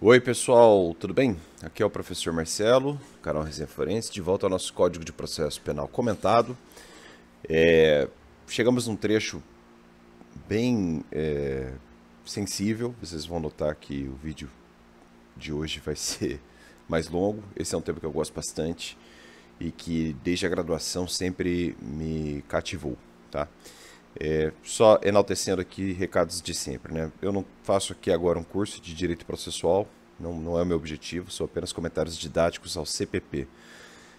Oi pessoal, tudo bem? Aqui é o professor Marcelo, canal Resenha Forense, de volta ao nosso Código de Processo Penal comentado. Chegamos num trecho bem sensível, vocês vão notar que o vídeo de hoje vai ser mais longo. Esse é um tema que eu gosto bastante e que desde a graduação sempre me cativou, tá? Só enaltecendo aqui recados de sempre, né? Eu não faço aqui agora um curso de Direito Processual, não é o meu objetivo, são apenas comentários didáticos ao CPP.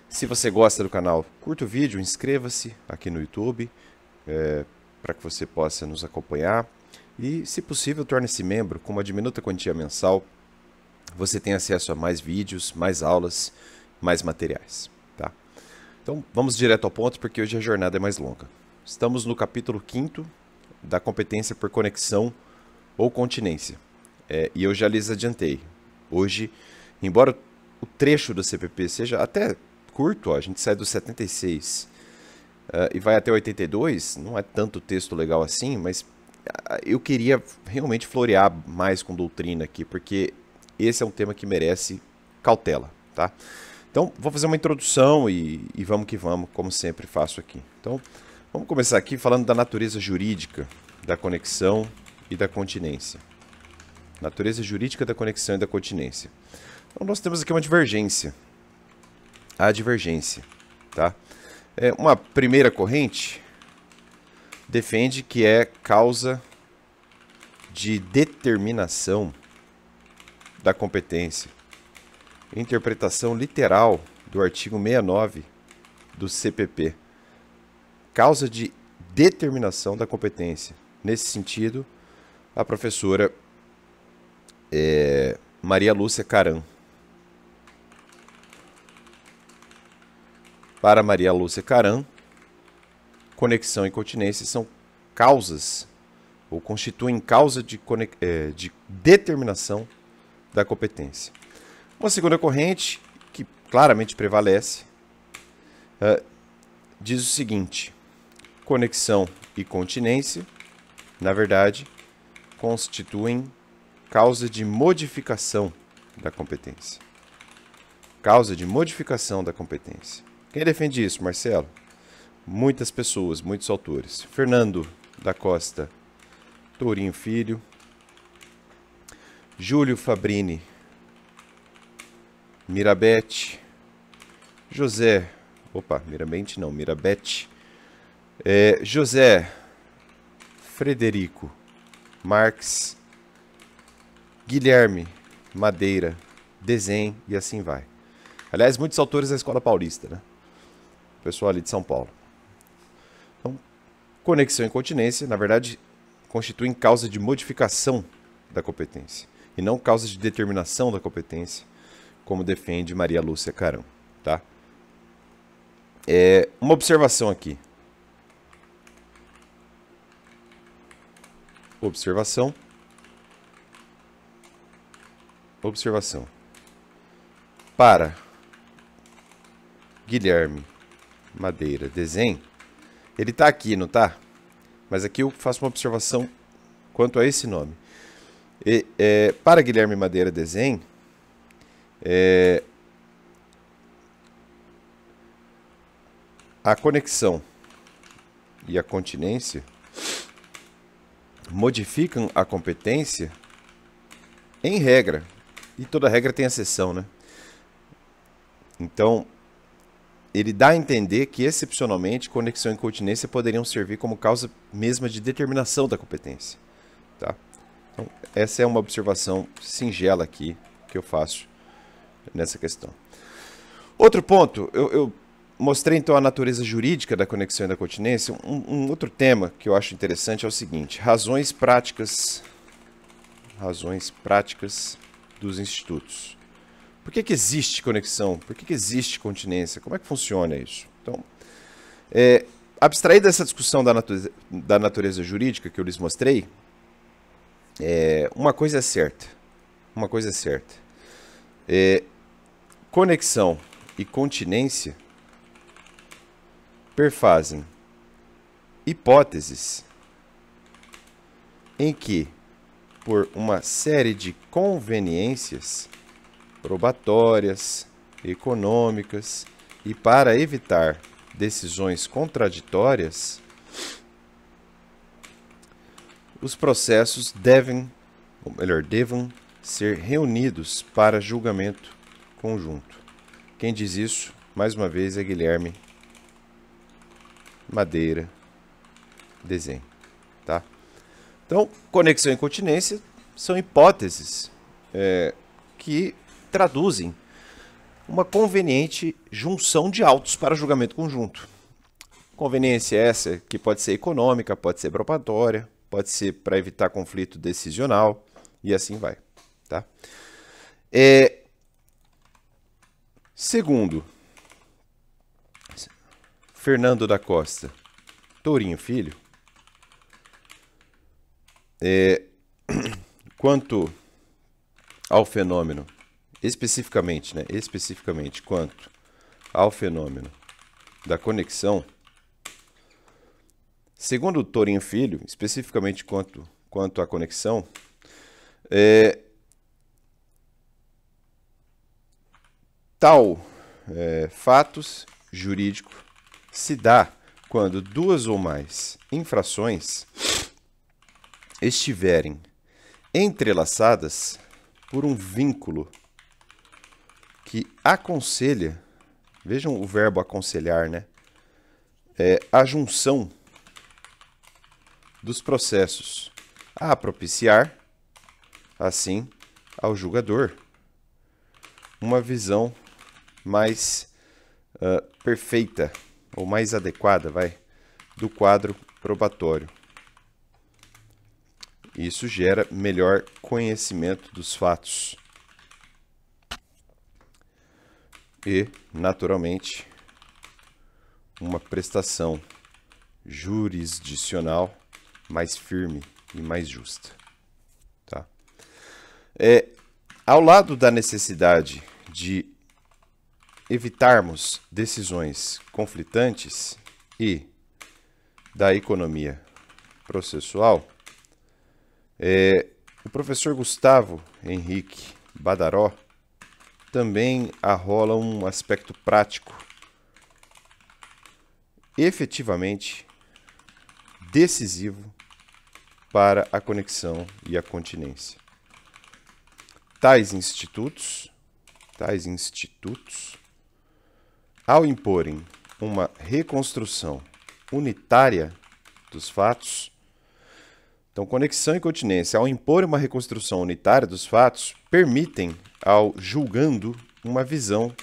Se você gosta do canal, curta o vídeo, inscreva-se aqui no YouTube, para que você possa nos acompanhar. E, se possível, torne-se membro com uma diminuta quantia mensal. Você tem acesso a mais vídeos, mais aulas, mais materiais, tá? Então, vamos direto ao ponto, porque hoje a jornada é mais longa. Estamos no capítulo 5º da competência por conexão ou continência. E eu já lhes adiantei. Hoje, embora o trecho do CPP seja até curto, ó, a gente sai do 76 e vai até 82, não é tanto texto legal assim, mas eu queria realmente florear mais com doutrina aqui, porque esse é um tema que merece cautela, tá? Então, vou fazer uma introdução e vamos que vamos, como sempre faço aqui. Então, vamos começar aqui falando da natureza jurídica da conexão e da continência. Natureza jurídica da conexão e da continência. Então, nós temos aqui uma divergência. A divergência, tá? Uma primeira corrente defende que é causa de determinação da competência. Interpretação literal do artigo 69 do CPP. Causa de determinação da competência. Nesse sentido, a professora Maria Lúcia Caram. Para Maria Lúcia Caram, conexão e continência são causas, ou constituem causa de determinação da competência. Uma segunda corrente, que claramente prevalece, diz o seguinte: conexão e continência, na verdade, constituem causa de modificação da competência. Causa de modificação da competência. Quem defende isso, Marcelo? Muitas pessoas, muitos autores. Fernando da Costa Tourinho Filho, Júlio Fabrini Mirabete, Mirabete, José Frederico Marques, Guilherme Madeira Desen e assim vai. Aliás, muitos autores da Escola Paulista, né? O pessoal ali de São Paulo. Então, conexão e continência, na verdade, constituem causa de modificação da competência e não causa de determinação da competência, como defende Maria Lúcia Caram, tá? Uma observação aqui. Observação. Para Guilherme Madeira Desen, ele está aqui, não está? Mas aqui eu faço uma observação quanto a esse nome. Para Guilherme Madeira Desen, a conexão e a continência modificam a competência em regra. E toda regra tem exceção, né? Então, ele dá a entender que, excepcionalmente, conexão e continência poderiam servir como causa mesma de determinação da competência, tá? Então, essa é uma observação singela aqui que eu faço nessa questão. Outro ponto, eu mostrei então a natureza jurídica da conexão e da continência. Um outro tema que eu acho interessante é o seguinte: razões práticas dos institutos. Por que existe conexão? Por que existe continência? Como é que funciona isso? Então, abstrair dessa discussão da natureza jurídica que eu lhes mostrei, uma coisa é certa. Conexão e continência perfazem hipóteses em que por uma série de conveniências probatórias, econômicas e para evitar decisões contraditórias, os processos devam ser reunidos para julgamento conjunto. Quem diz isso, mais uma vez, é Guilherme Madeira Desenho, tá? Então, conexão e continência são hipóteses que traduzem uma conveniente junção de autos para julgamento conjunto. Conveniência essa que pode ser econômica, pode ser probatória, pode ser para evitar conflito decisional e assim vai, tá? Segundo Fernando da Costa Tourinho Filho, quanto ao fenômeno, especificamente quanto ao fenômeno da conexão, segundo Tourinho Filho, especificamente quanto à conexão, fatos jurídico se dá quando duas ou mais infrações estiverem entrelaçadas por um vínculo que aconselha, vejam o verbo aconselhar, né? A junção dos processos a propiciar, assim, ao julgador, uma visão mais perfeita ou mais adequada, do quadro probatório. Isso gera melhor conhecimento dos fatos e, naturalmente, uma prestação jurisdicional mais firme e mais justa, tá? Ao lado da necessidade de evitarmos decisões conflitantes e da economia processual, o professor Gustavo Henrique Badaró também arrola um aspecto prático efetivamente decisivo para a conexão e a continência. Tais institutos, ao imporem uma reconstrução unitária dos fatos, então conexão e continência, ao impor uma reconstrução unitária dos fatos, permitem ao julgando uma visão,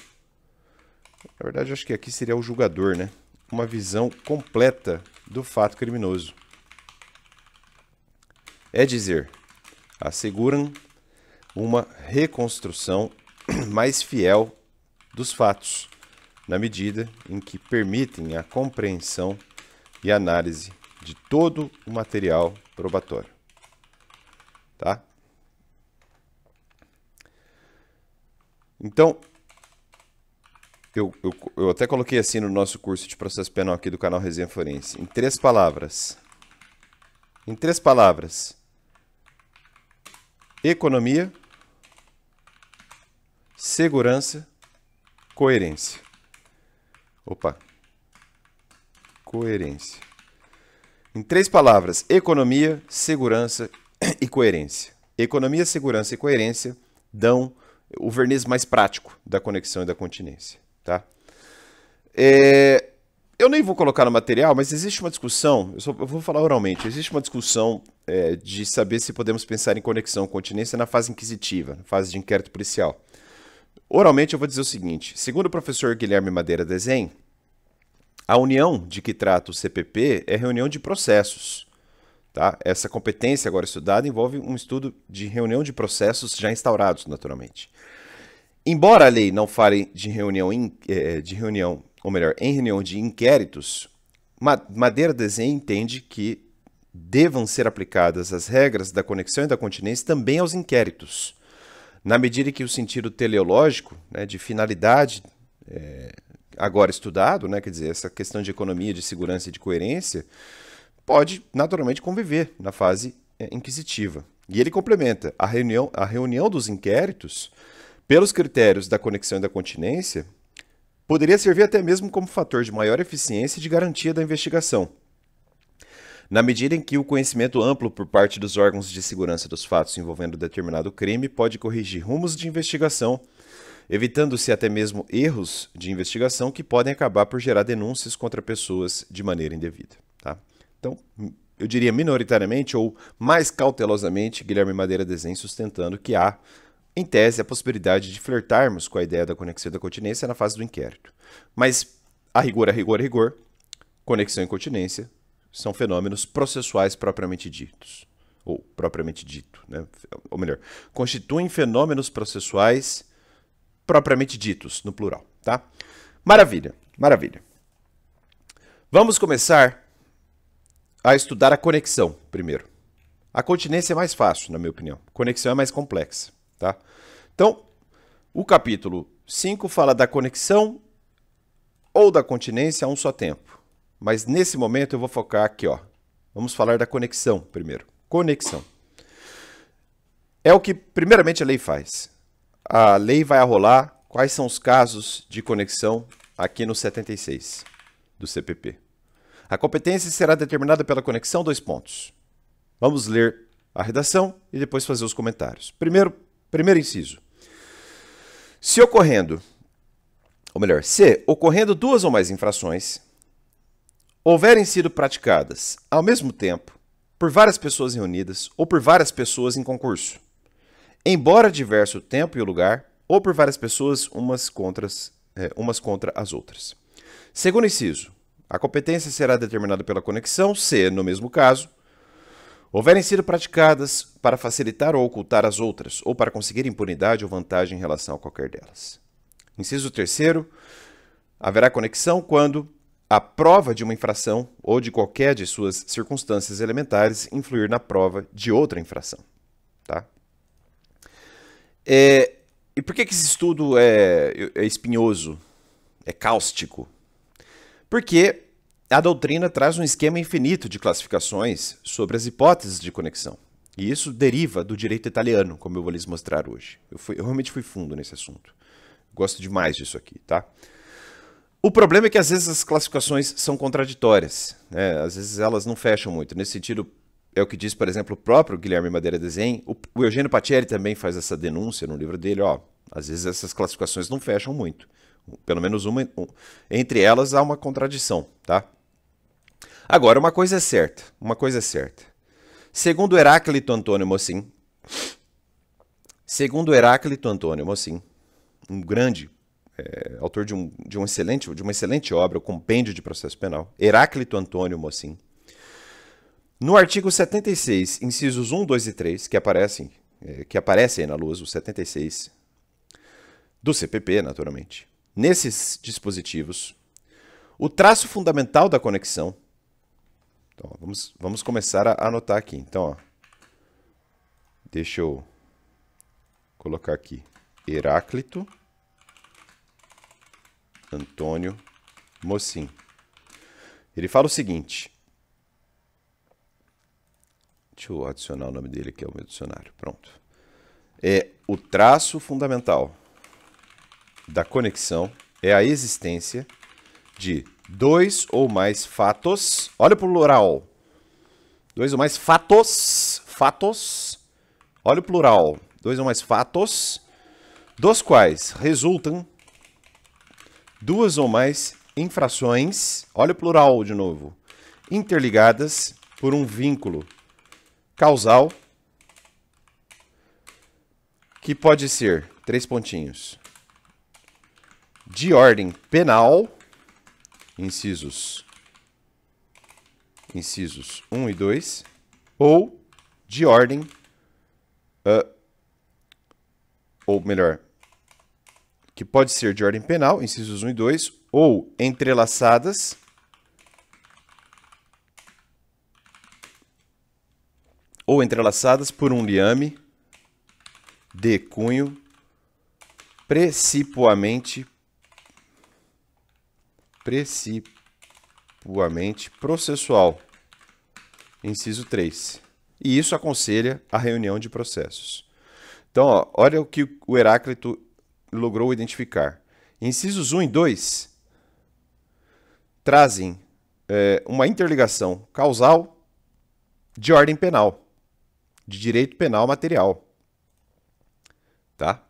na verdade eu acho que aqui seria o julgador, né? Uma visão completa do fato criminoso. É dizer, asseguram uma reconstrução mais fiel dos fatos, na medida em que permitem a compreensão e análise de todo o material probatório. Tá? Então, eu até coloquei assim no nosso curso de processo penal aqui do canal Resenha Forense. Em três palavras, economia, segurança, coerência. Coerência. Em três palavras, economia, segurança e coerência. Economia, segurança e coerência dão o verniz mais prático da conexão e da continência. Tá? Eu nem vou colocar no material, mas existe uma discussão, eu vou falar oralmente, existe uma discussão de saber se podemos pensar em conexão e continência na fase inquisitiva, na fase de inquérito policial. Oralmente eu vou dizer o seguinte, segundo o professor Guilherme Madeira Desenho, a união de que trata o CPP é reunião de processos. Tá? Essa competência agora estudada envolve um estudo de reunião de processos já instaurados, naturalmente. Embora a lei não fale de reunião, em reunião de inquéritos, Madeira Desenho entende que devam ser aplicadas as regras da conexão e da continência também aos inquéritos, na medida que o sentido teleológico, né, de finalidade agora estudado, né, quer dizer, essa questão de economia, de segurança e de coerência, pode naturalmente conviver na fase inquisitiva. E ele complementa, a reunião dos inquéritos, pelos critérios da conexão e da continência, poderia servir até mesmo como fator de maior eficiência e de garantia da investigação, na medida em que o conhecimento amplo por parte dos órgãos de segurança dos fatos envolvendo determinado crime pode corrigir rumos de investigação, evitando-se até mesmo erros de investigação que podem acabar por gerar denúncias contra pessoas de maneira indevida. Tá? Então, eu diria minoritariamente ou mais cautelosamente, Guilherme Madeira Desen sustentando que há, em tese, a possibilidade de flertarmos com a ideia da conexão e da continência na fase do inquérito. Mas, a rigor, conexão e continência são fenômenos processuais propriamente ditos. Ou propriamente dito, né? Ou melhor, constituem fenômenos processuais propriamente ditos, no plural, tá? Maravilha, maravilha. Vamos começar a estudar a conexão primeiro. A continência é mais fácil, na minha opinião. A conexão é mais complexa, tá? Então, o capítulo 5 fala da conexão ou da continência a um só tempo. Mas nesse momento eu vou focar aqui, ó. Vamos falar da conexão primeiro. Conexão. É o que primeiramente a lei faz. A lei vai arrolar quais são os casos de conexão aqui no 76 do CPP. A competência será determinada pela conexão, dois pontos. Vamos ler a redação e depois fazer os comentários. Primeiro inciso. Se ocorrendo duas ou mais infrações, houverem sido praticadas ao mesmo tempo por várias pessoas reunidas ou por várias pessoas em concurso, embora diverso o tempo e o lugar, ou por várias pessoas umas contra as outras. Segundo inciso, a competência será determinada pela conexão se, no mesmo caso, houverem sido praticadas para facilitar ou ocultar as outras, ou para conseguir impunidade ou vantagem em relação a qualquer delas. Inciso terceiro, haverá conexão quando a prova de uma infração ou de qualquer de suas circunstâncias elementares influir na prova de outra infração. Tá? E por que esse estudo é espinhoso, é cáustico? Porque a doutrina traz um esquema infinito de classificações sobre as hipóteses de conexão. E isso deriva do direito italiano, como eu vou lhes mostrar hoje. Eu realmente fui fundo nesse assunto. Gosto demais disso aqui, tá? O problema é que às vezes as classificações são contraditórias, né? Às vezes elas não fecham muito. Nesse sentido, é o que diz, por exemplo, o próprio Guilherme Madeira Desen. O Eugênio Patieri também faz essa denúncia no livro dele. Ó, às vezes essas classificações não fecham muito. Pelo menos entre elas há uma contradição, tá? Agora, uma coisa é certa. Segundo Heráclito Antônio Mocin, um grande autor de uma excelente obra, o Compêndio de Processo Penal, Heráclito Antônio Mocin, no artigo 76, incisos 1, 2 e 3, que aparecem aí na luz, o 76 do CPP, naturalmente, nesses dispositivos, o traço fundamental da conexão. Então, vamos começar a anotar aqui. Então, ó, deixa eu colocar aqui. Heráclito Antônio Mocin. Ele fala o seguinte. Deixa eu adicionar o nome dele aqui ao meu dicionário. Pronto. O traço fundamental da conexão é a existência de dois ou mais fatos. Olha para o plural. Dois ou mais fatos. Olha o plural. Dois ou mais fatos, dos quais resultam duas ou mais infrações. Olha o plural de novo. Interligadas por um vínculo causal que pode ser, 3 pontinhos, de ordem penal, incisos 1 e 2, ou de ordem, ou melhor, que pode ser de ordem penal, incisos 1 e 2, ou entrelaçadas por um liame de cunho precipuamente processual. Inciso 3. E isso aconselha a reunião de processos. Então, ó, olha o que o Heráclito logrou identificar. Incisos 1 e 2 trazem uma interligação causal de ordem penal, de direito penal material. Tá?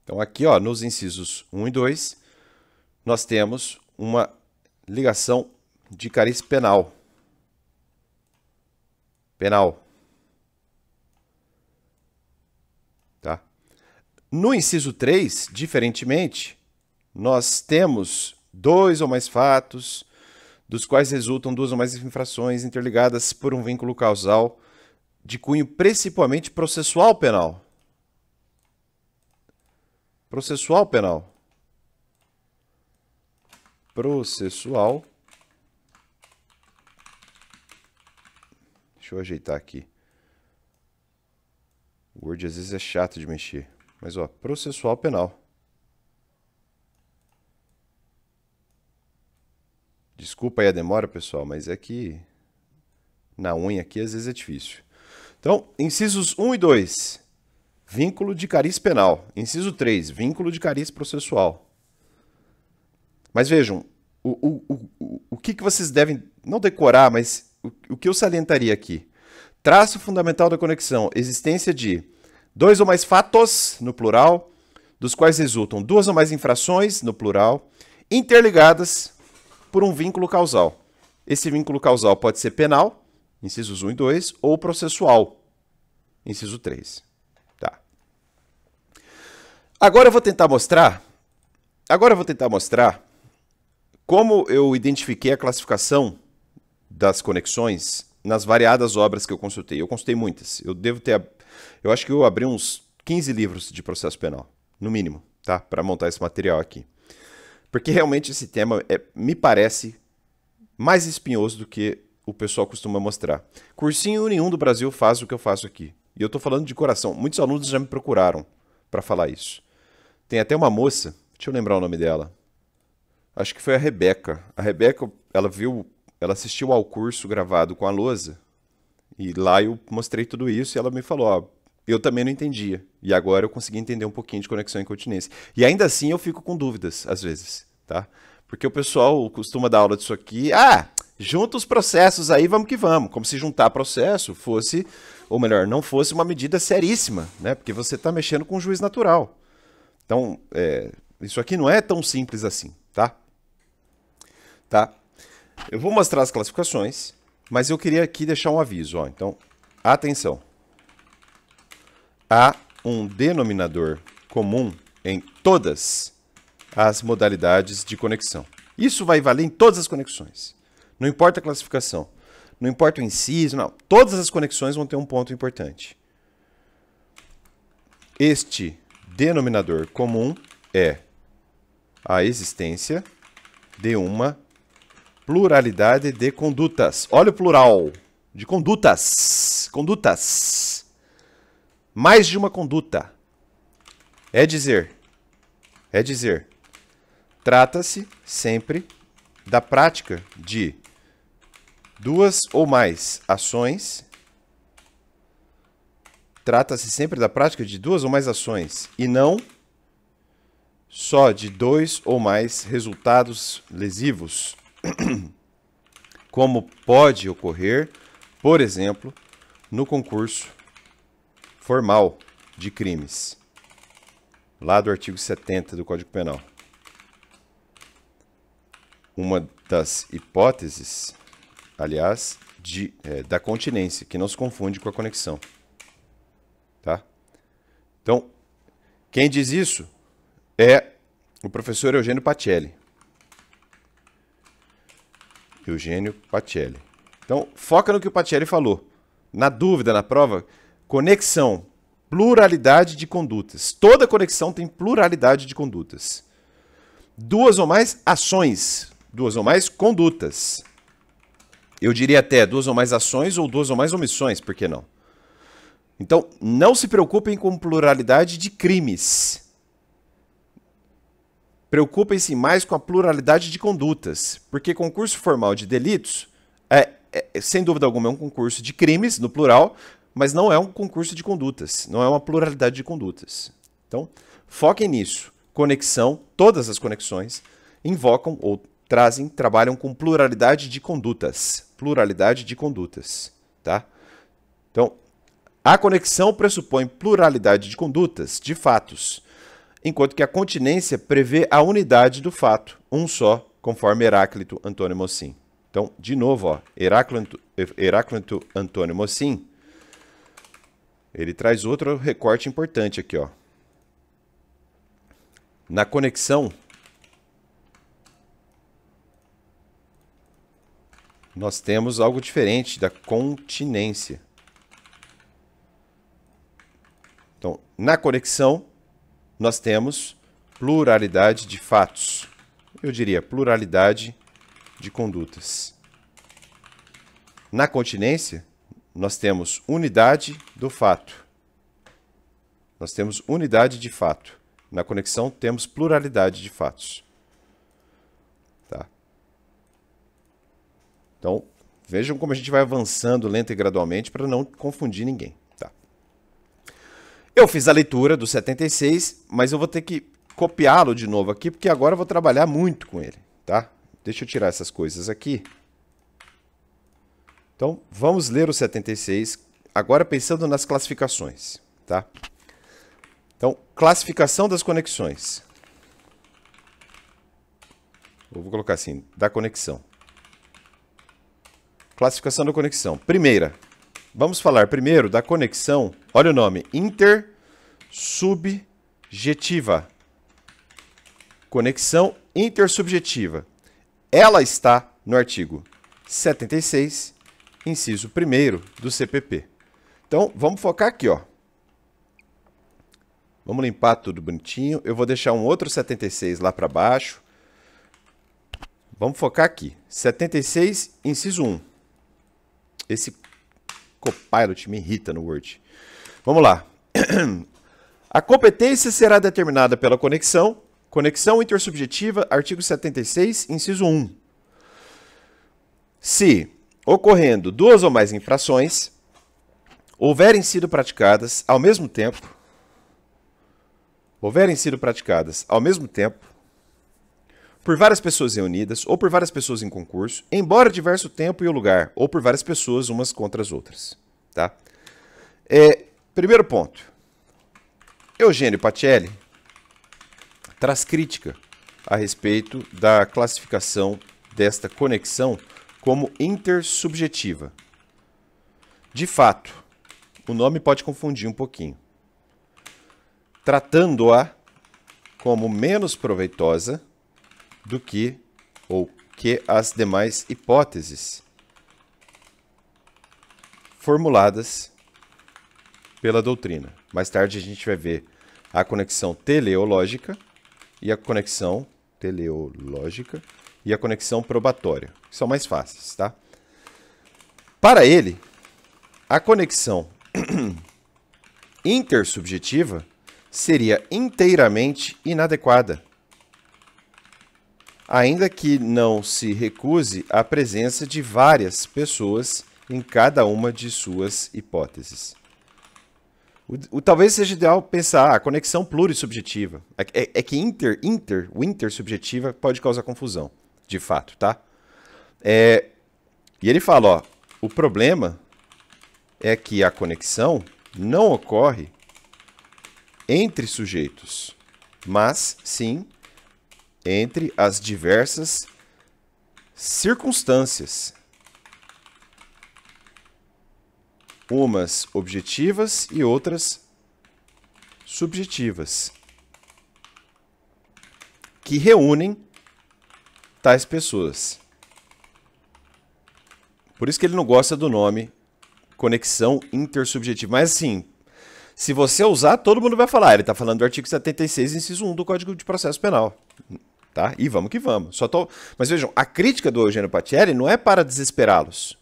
Então, aqui, ó, nos incisos 1 e 2, nós temos uma ligação de cariz penal. Tá? No inciso 3, diferentemente, nós temos 2 ou mais fatos, dos quais resultam 2 ou mais infrações interligadas por um vínculo causal de cunho principalmente processual penal. Processual penal. Processual. Deixa eu ajeitar aqui. O Word às vezes é chato de mexer. Mas, ó, processual penal. Desculpa aí a demora, pessoal, mas é que na unha aqui às vezes é difícil. Então, incisos 1 e 2, vínculo de cariz penal. Inciso 3, vínculo de cariz processual. Mas vejam, o que vocês devem, não decorar, mas o que eu salientaria aqui? Traço fundamental da conexão, existência de 2 ou mais fatos, no plural, dos quais resultam 2 ou mais infrações, no plural, interligadas por um vínculo causal. Esse vínculo causal pode ser penal, incisos 1 e 2, ou processual, inciso 3. Tá. Agora eu vou tentar mostrar como eu identifiquei a classificação das conexões nas variadas obras que eu consultei. Eu consultei muitas. Eu acho que eu abri uns 15 livros de processo penal, no mínimo, tá? Para montar esse material aqui. Porque realmente esse tema me parece mais espinhoso do que o pessoal costuma mostrar. Cursinho nenhum do Brasil faz o que eu faço aqui. E eu estou falando de coração. Muitos alunos já me procuraram para falar isso. Tem até uma moça, deixa eu lembrar o nome dela. Acho que foi a Rebeca. A Rebeca, ela assistiu ao curso gravado com a lousa. E lá eu mostrei tudo isso e ela me falou, ó, eu também não entendia. E agora eu consegui entender um pouquinho de conexão e incontinência. E ainda assim eu fico com dúvidas, às vezes, tá? Porque o pessoal costuma dar aula disso aqui. Junta os processos aí, vamos que vamos. Como se juntar processo fosse, ou melhor, não fosse uma medida seríssima, né? Porque você está mexendo com o juiz natural. Então, isso aqui não é tão simples assim, tá? Tá? Eu vou mostrar as classificações, mas eu queria aqui deixar um aviso, ó. Então, atenção. Há um denominador comum em todas as modalidades de conexão. Isso vai valer em todas as conexões. Não importa a classificação, não importa o inciso, não. Todas as conexões vão ter um ponto importante. Este denominador comum é a existência de uma pluralidade de condutas. Olha o plural de condutas. Condutas. Mais de uma conduta. É dizer, trata-se sempre da prática de 2 ou mais ações. Trata-se sempre da prática de 2 ou mais ações e não só de 2 ou mais resultados lesivos, como pode ocorrer, por exemplo, no concurso formal de crimes, lá do artigo 70 do Código Penal. Uma das hipóteses, aliás, da continência, que não se confunde com a conexão. Tá? Então, quem diz isso é o professor Eugênio Pacelli. Eugênio Pacelli. Então, foca no que o Pacelli falou. Na dúvida, na prova, conexão, pluralidade de condutas. Toda conexão tem pluralidade de condutas. 2 ou mais ações, 2 ou mais condutas. Eu diria até 2 ou mais ações ou 2 ou mais omissões, por que não? Então, não se preocupem com pluralidade de crimes. Preocupem-se mais com a pluralidade de condutas, porque concurso formal de delitos sem dúvida alguma, é um concurso de crimes, no plural, mas não é um concurso de condutas, não é uma pluralidade de condutas. Então, foquem nisso. Conexão, todas as conexões invocam ou trabalham com pluralidade de condutas. Pluralidade de condutas, tá? Então, a conexão pressupõe pluralidade de condutas, de fatos, enquanto que a continência prevê a unidade do fato, um só, conforme Heráclito Antônio Mocin. Então, de novo, ó, Heráclito Antônio Mocin, ele traz outro recorte importante aqui, ó. Na conexão, nós temos algo diferente da continência. Então, na conexão, nós temos pluralidade de fatos. Eu diria pluralidade de condutas. Na continência, nós temos unidade do fato. Nós temos unidade de fato. Na conexão, temos pluralidade de fatos. Tá? Então, vejam como a gente vai avançando lenta e gradualmente para não confundir ninguém. Tá? Eu fiz a leitura do 76, mas eu vou ter que copiá-lo de novo aqui, porque agora eu vou trabalhar muito com ele. Tá? Deixa eu tirar essas coisas aqui. Então, vamos ler o 76, agora pensando nas classificações. Tá? Então, classificação das conexões. Eu vou colocar assim, da conexão. Classificação da conexão. Primeira, vamos falar primeiro da conexão, olha o nome, intersubjetiva. Conexão intersubjetiva. Ela está no artigo 76, inciso 1º do CPP. Então, vamos focar aqui, ó. Vamos limpar tudo bonitinho. Eu vou deixar um outro 76 lá para baixo. Vamos focar aqui. 76, inciso 1. Esse Copilot me irrita no Word. Vamos lá. A competência será determinada pela conexão. Conexão intersubjetiva, artigo 76, inciso 1. Se, ocorrendo duas ou mais infrações, houverem sido praticadas ao mesmo tempo, por várias pessoas reunidas ou por várias pessoas em concurso, embora diverso tempo e o lugar, ou por várias pessoas umas contra as outras. Tá? Primeiro ponto. Eugênio Pacelli traz crítica a respeito da classificação desta conexão como intersubjetiva. De fato, o nome pode confundir um pouquinho. Tratando-a como menos proveitosa do que as demais hipóteses formuladas pela doutrina. Mais tarde a gente vai ver a conexão teleológica e a conexão probatória, que são mais fáceis, tá? Para ele, a conexão intersubjetiva seria inteiramente inadequada, ainda que não se recuse a presença de várias pessoas em cada uma de suas hipóteses. Talvez seja ideal pensar a conexão plurissubjetiva. É que o intersubjetiva pode causar confusão, de fato, tá? E ele fala, ó, o problema é que a conexão não ocorre entre sujeitos, mas sim entre as diversas circunstâncias, umas objetivas e outras subjetivas, que reúnem tais pessoas. Por isso que ele não gosta do nome conexão intersubjetiva. Mas assim, se você usar, todo mundo vai falar. Ele está falando do artigo 76, inciso 1 do Código de Processo Penal. Tá? E vamos que vamos. Mas vejam, a crítica do Eugênio Pacelli não é para desesperá-los.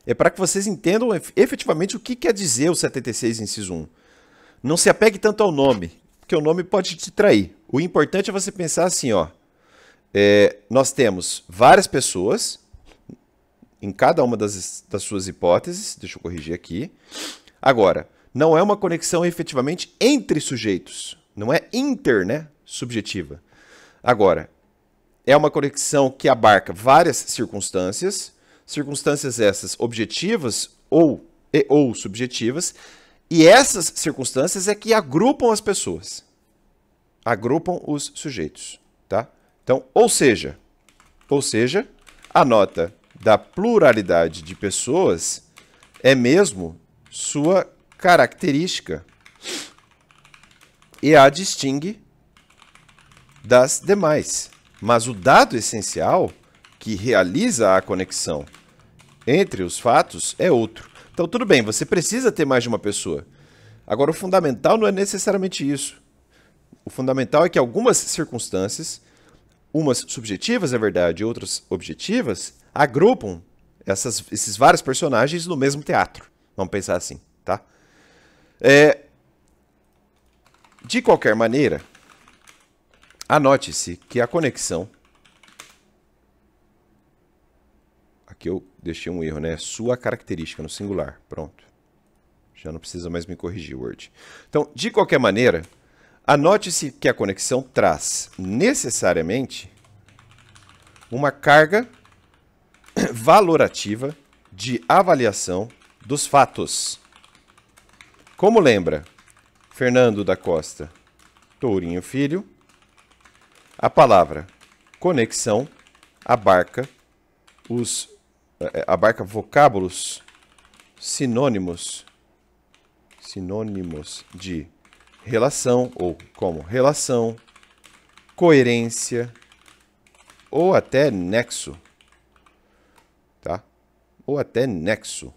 É para que vocês entendam efetivamente o que quer dizer o 76, inciso 1. Não se apegue tanto ao nome, porque o nome pode te trair. O importante é você pensar assim, ó. Nós temos várias pessoas em cada uma das suas hipóteses. Deixa eu corrigir aqui. Agora, não é uma conexão efetivamente entre sujeitos. Não é inter, né? Subjetiva. Agora, é uma conexão que abarca várias circunstâncias. Circunstâncias essas objetivas ou subjetivas. E essas circunstâncias é que agrupam as pessoas. Agrupam os sujeitos. Tá? Então, ou seja, a nota da pluralidade de pessoas é mesmo sua característica e a distingue das demais. Mas o dado essencial que realiza a conexão entre os fatos é outro. Então, tudo bem, você precisa ter mais de uma pessoa. Agora, o fundamental não é necessariamente isso. O fundamental é que algumas circunstâncias, umas subjetivas, é verdade, e outras objetivas, agrupam esses vários personagens no mesmo teatro. Vamos pensar assim, tá? De qualquer maneira, anote-se que a conexão... Aqui eu deixei um erro, né? Sua característica no singular. Pronto. Já não precisa mais me corrigir, Word. Então, de qualquer maneira, anote-se que a conexão traz necessariamente uma carga valorativa de avaliação dos fatos. Como lembra Fernando da Costa Tourinho Filho, a palavra conexão abarca vocábulos sinônimos de relação, ou como relação, coerência, ou até nexo. Tá? Ou até nexo.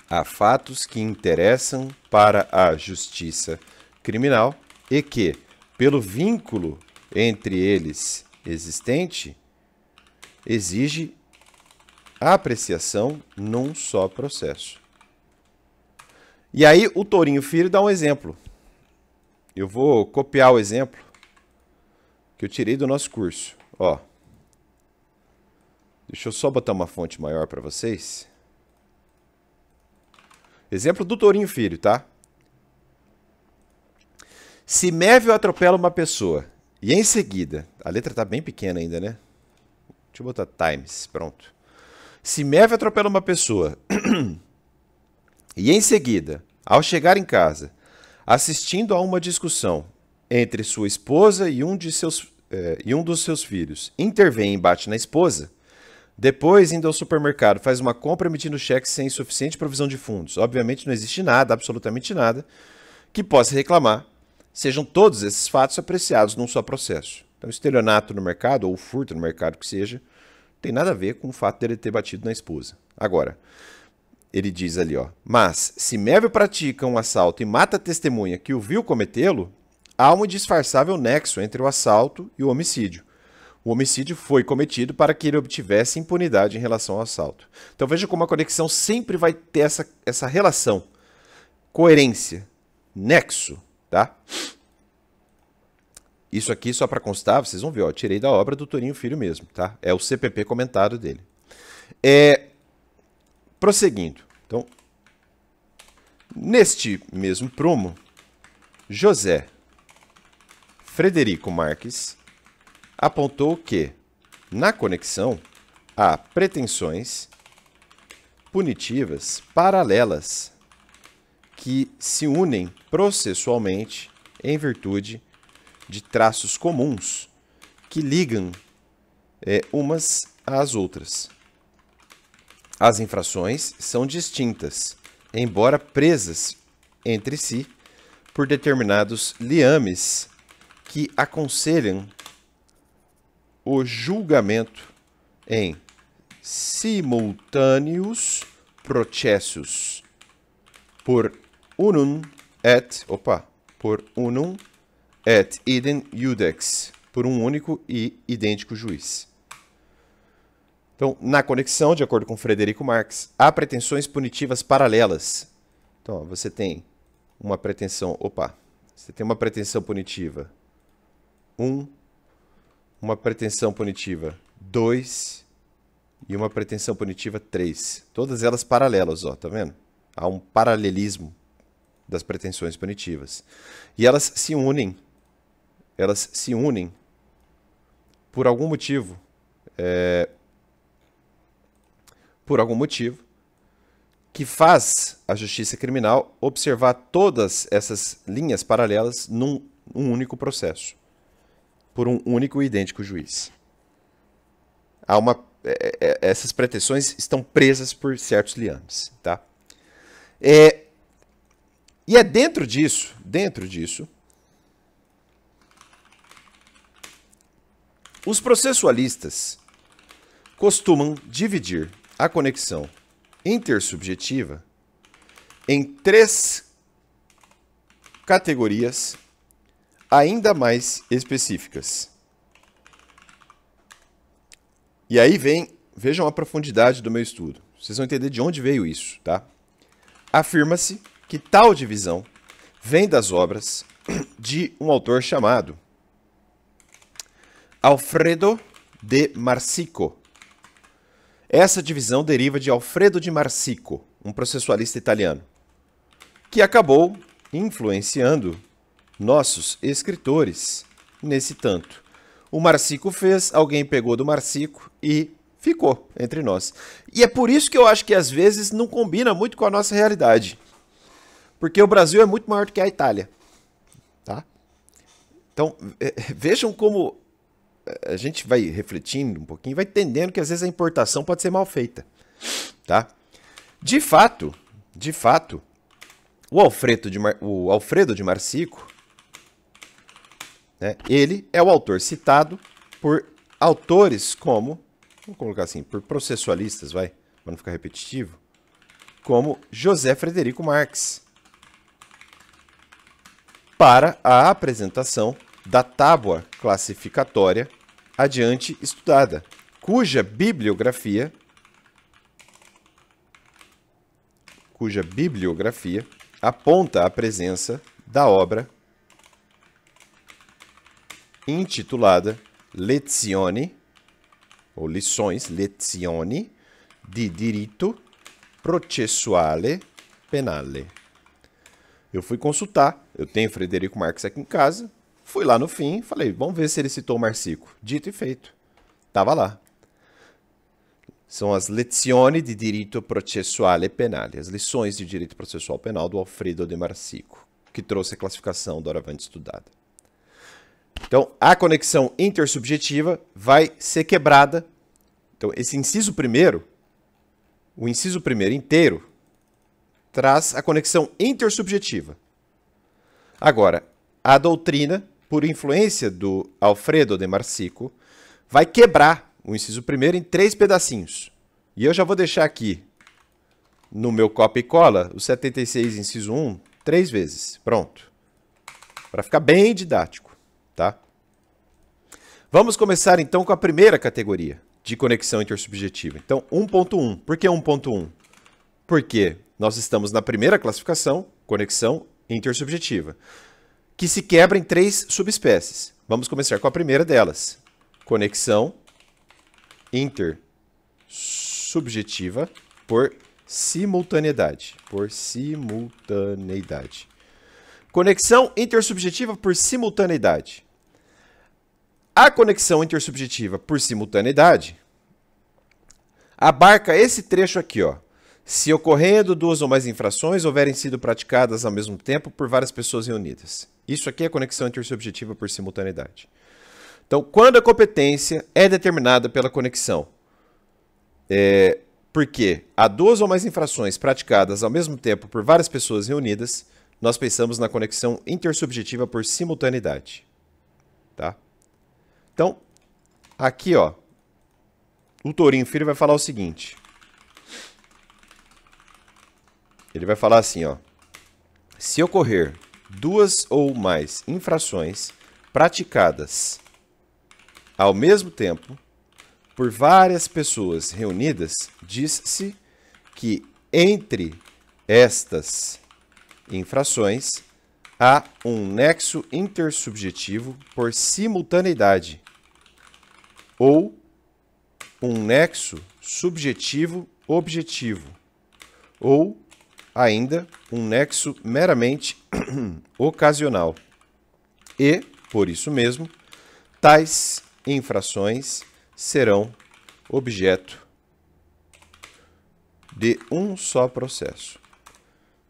Há fatos que interessam para a justiça criminal e que, pelo vínculo entre eles existente, exige a apreciação num só processo. E aí o Tourinho Filho dá um exemplo. Eu vou copiar o exemplo que eu tirei do nosso curso. Ó. Deixa eu só botar uma fonte maior para vocês. Exemplo do Tourinho Filho, tá? Se Mévio atropela uma pessoa e em seguida... A letra tá bem pequena ainda, né? Deixa eu botar times, pronto. Se Mévio atropela uma pessoa e em seguida, ao chegar em casa, assistindo a uma discussão entre sua esposa e um dos seus filhos, intervém e bate na esposa, depois, indo ao supermercado, faz uma compra emitindo cheques sem suficiente provisão de fundos. Obviamente não existe nada, absolutamente nada, que possa reclamar. Sejam todos esses fatos apreciados num só processo. Então, estelionato no mercado, ou furto no mercado que seja, tem nada a ver com o fato dele ter batido na esposa. Agora, ele diz ali, ó, mas se Mévio pratica um assalto e mata a testemunha que o viu cometê-lo, há um indisfarçável nexo entre o assalto e o homicídio. O homicídio foi cometido para que ele obtivesse impunidade em relação ao assalto. Então veja como a conexão sempre vai ter essa relação, coerência, nexo, tá? Isso aqui, só para constar, vocês vão ver, ó, eu tirei da obra do Tourinho Filho mesmo, tá? É o CPP comentado dele. Prosseguindo. Então, neste mesmo prumo, José Frederico Marques apontou que, na conexão, há pretensões punitivas paralelas que se unem processualmente em virtude de traços comuns que ligam umas às outras. As infrações são distintas, embora presas entre si por determinados liames que aconselham o julgamento em simultâneos processos por unum et idem iudex, por um único e idêntico juiz. Então, na conexão, de acordo com Frederico Marques, há pretensões punitivas paralelas. Então, ó, você tem uma pretensão punitiva 1, uma pretensão punitiva 2 e uma pretensão punitiva 3. Todas elas paralelas, ó, tá vendo? Há um paralelismo das pretensões punitivas. E elas se unem por algum motivo. Por algum motivo que faz a justiça criminal observar todas essas linhas paralelas num único processo, por um único e idêntico juiz. Essas pretensões estão presas por certos liames, tá? E é dentro disso, os processualistas costumam dividir a conexão intersubjetiva em 3 categorias ainda mais específicas. E aí vejam a profundidade do meu estudo. Vocês vão entender de onde veio isso, tá? Afirma-se que tal divisão vem das obras de um autor chamado Alfredo de Marsico. Essa divisão deriva de Alfredo de Marsico, um processualista italiano, que acabou influenciando nossos escritores nesse tanto. O Marsico fez, alguém pegou do Marsico e ficou entre nós. E é por isso que eu acho que às vezes não combina muito com a nossa realidade. Porque o Brasil é muito maior do que a Itália. Tá? Então, vejam como a gente vai refletindo um pouquinho, vai entendendo que às vezes a importação pode ser mal feita. Tá? De fato, o Alfredo de Marsico, né, ele é o autor citado por autores como, vamos colocar assim, por processualistas, para não ficar repetitivo, como José Frederico Marx, para a apresentação da tábua classificatória adiante estudada, cuja bibliografia aponta a presença da obra intitulada Lezioni, ou Lições, Lezioni, di Diritto Processuale Penale. Eu fui consultar, eu tenho Frederico Marx aqui em casa, fui lá no fim, falei, vamos ver se ele citou Marsico. Dito e feito, estava lá. São as Lezioni di Diritto Processuale Penale, as lições de direito processual penal do Alfredo de Marsico, que trouxe a classificação doravante estudada. Então, a conexão intersubjetiva vai ser quebrada. Então, esse inciso primeiro, o inciso primeiro inteiro, traz a conexão intersubjetiva. Agora, a doutrina, por influência do Alfredo de Marsico, vai quebrar o inciso primeiro em 3 pedacinhos. E eu já vou deixar aqui, no meu copia e cola, o 76, inciso 1, 3 vezes. Pronto. Para ficar bem didático. Tá? Vamos começar então com a primeira categoria de conexão intersubjetiva. Então, 1.1. Por que 1.1? Porque nós estamos na primeira classificação, conexão intersubjetiva, que se quebra em 3 subespécies. Vamos começar com a primeira delas, conexão intersubjetiva por simultaneidade. Conexão intersubjetiva por simultaneidade. A conexão intersubjetiva por simultaneidade abarca esse trecho aqui, ó. Se ocorrendo 2 ou mais infrações houverem sido praticadas ao mesmo tempo por várias pessoas reunidas. Isso aqui é conexão intersubjetiva por simultaneidade. Então, quando a competência é determinada pela conexão, porque há 2 ou mais infrações praticadas ao mesmo tempo por várias pessoas reunidas, nós pensamos na conexão intersubjetiva por simultaneidade. Tá? Então, aqui, ó, o Tourinho Filho vai falar o seguinte. Ele vai falar assim, ó. Se ocorrer 2 ou mais infrações praticadas ao mesmo tempo por várias pessoas reunidas, diz-se que entre estas infrações há um nexo intersubjetivo por simultaneidade ou um nexo subjetivo-objetivo, ou ainda um nexo meramente ocasional. E, por isso mesmo, tais infrações serão objeto de um só processo.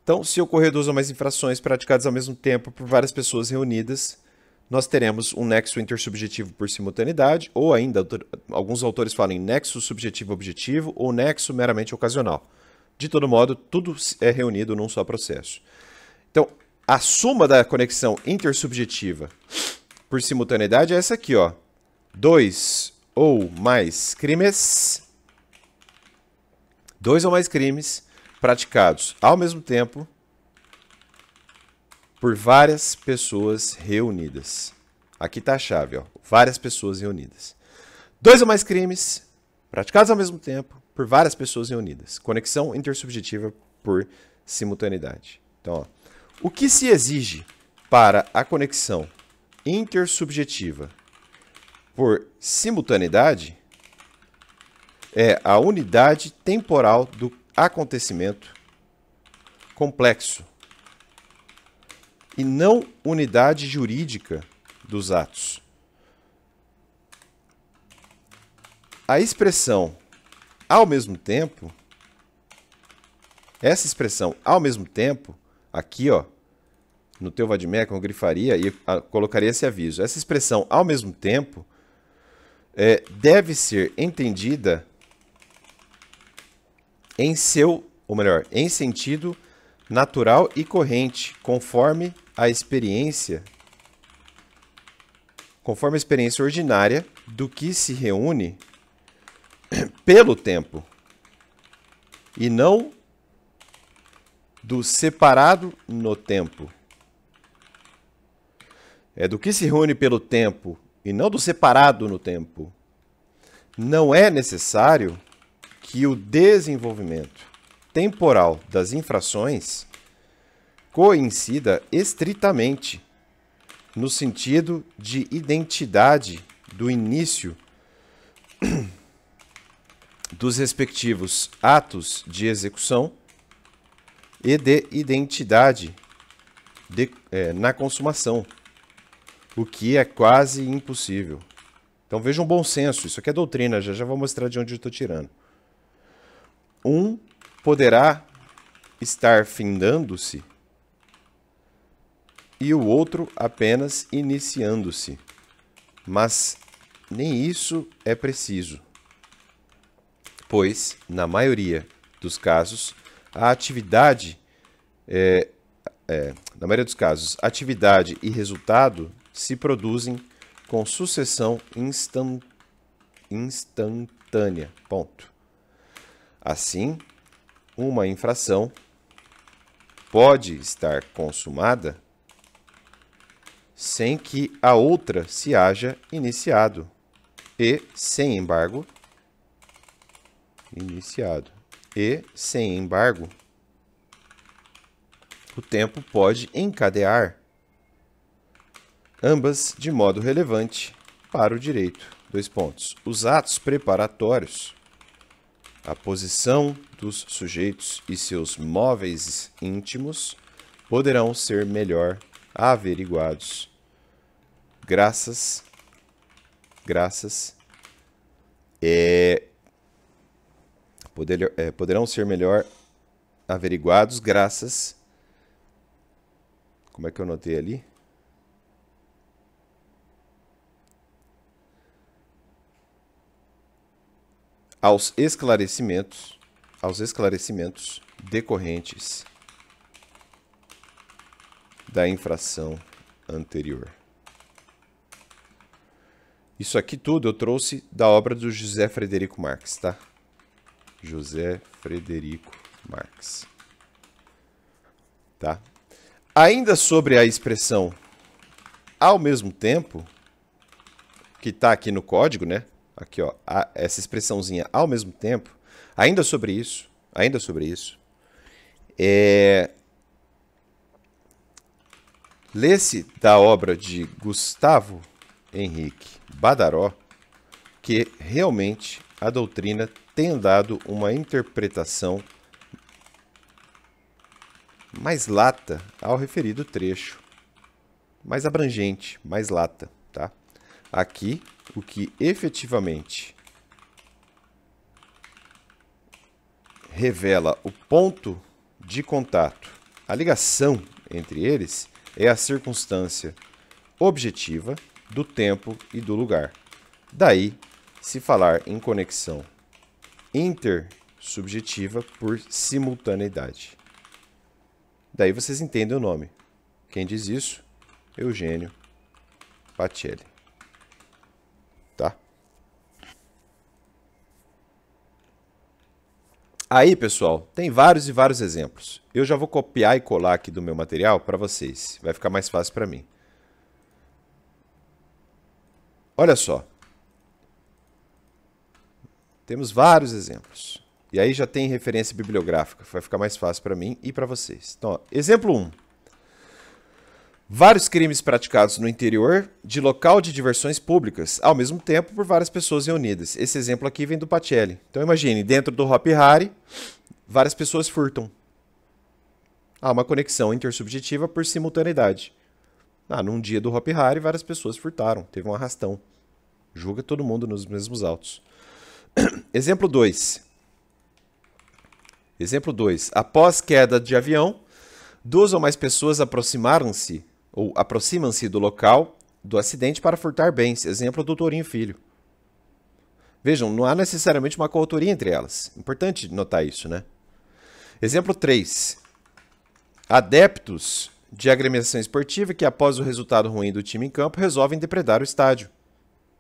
Então, se ocorrer duas ou mais infrações praticadas ao mesmo tempo por várias pessoas reunidas, nós teremos um nexo intersubjetivo por simultaneidade, ou ainda, alguns autores falam em nexo subjetivo-objetivo ou nexo meramente ocasional. De todo modo, tudo é reunido num só processo. Então, a soma da conexão intersubjetiva por simultaneidade é essa aqui, ó. 2 ou mais crimes praticados ao mesmo tempo por várias pessoas reunidas. Aqui está a chave, ó. Várias pessoas reunidas. 2 ou mais crimes praticados ao mesmo tempo por várias pessoas reunidas. Conexão intersubjetiva por simultaneidade. Então, ó, o que se exige para a conexão intersubjetiva por simultaneidade é a unidade temporal do acontecimento complexo e não unidade jurídica dos atos. A expressão ao mesmo tempo, essa expressão ao mesmo tempo, aqui ó, no teu vademecum eu grifaria e colocaria esse aviso. Essa expressão ao mesmo tempo deve ser entendida em sentido natural e corrente, conforme a experiência ordinária do que se reúne pelo tempo, e não do separado no tempo. É do que se reúne pelo tempo e não do separado no tempo. Não é necessário que o desenvolvimento temporal das infrações coincida estritamente no sentido de identidade do início dos respectivos atos de execução e de identidade na consumação, o que é quase impossível. Então vejam bom senso, isso aqui é doutrina, já vou mostrar de onde eu estou tirando. Um poderá estar findando-se e o outro apenas iniciando-se, mas nem isso é preciso, pois, na maioria dos casos, atividade e resultado se produzem com sucessão instantânea. Ponto. Assim, uma infração pode estar consumada sem que a outra se haja iniciado e, sem embargo, o tempo pode encadear ambas de modo relevante para o direito. 2 pontos. Os atos preparatórios, a posição dos sujeitos e seus móveis íntimos poderão ser melhor averiguados poderão ser melhor averiguados graças, como é que eu notei ali? Aos esclarecimentos decorrentes da infração anterior. Isso aqui tudo eu trouxe da obra do José Frederico Marx, tá? José Frederico Marx. Tá? Ainda sobre a expressão ao mesmo tempo, que está aqui no código, né? Aqui, ó, essa expressãozinha ao mesmo tempo, ainda sobre isso, lê-se da obra de Gustavo Henrique Badaró que realmente a doutrina tenha dado uma interpretação mais lata ao referido trecho, mais abrangente, mais lata, tá? Aqui, o que efetivamente revela o ponto de contato, a ligação entre eles, é a circunstância objetiva do tempo e do lugar. Daí, se falar em conexão intersubjetiva por simultaneidade. Daí vocês entendem o nome. Quem diz isso? Eugênio Pacelli. Tá? Aí, pessoal, tem vários e vários exemplos. Eu já vou copiar e colar aqui do meu material para vocês. Vai ficar mais fácil para mim. Olha só. Temos vários exemplos. E aí já tem referência bibliográfica. Vai ficar mais fácil para mim e para vocês. Então, ó, exemplo 1. Vários crimes praticados no interior de local de diversões públicas, ao mesmo tempo por várias pessoas reunidas. Esse exemplo aqui vem do Pacelli. Então imagine, dentro do Hopi Hari, várias pessoas furtam. Há uma conexão intersubjetiva por simultaneidade. Num dia do Hopi Hari, várias pessoas furtaram. Teve um arrastão. Julga todo mundo nos mesmos autos. Exemplo 2. Exemplo 2. Após queda de avião, 2 ou mais pessoas aproximam-se do local do acidente para furtar bens. Exemplo do Tourinho Filho. Vejam, não há necessariamente uma coautoria entre elas. Importante notar isso, né? Exemplo 3. Adeptos de agremiação esportiva que, após o resultado ruim do time em campo, resolvem depredar o estádio.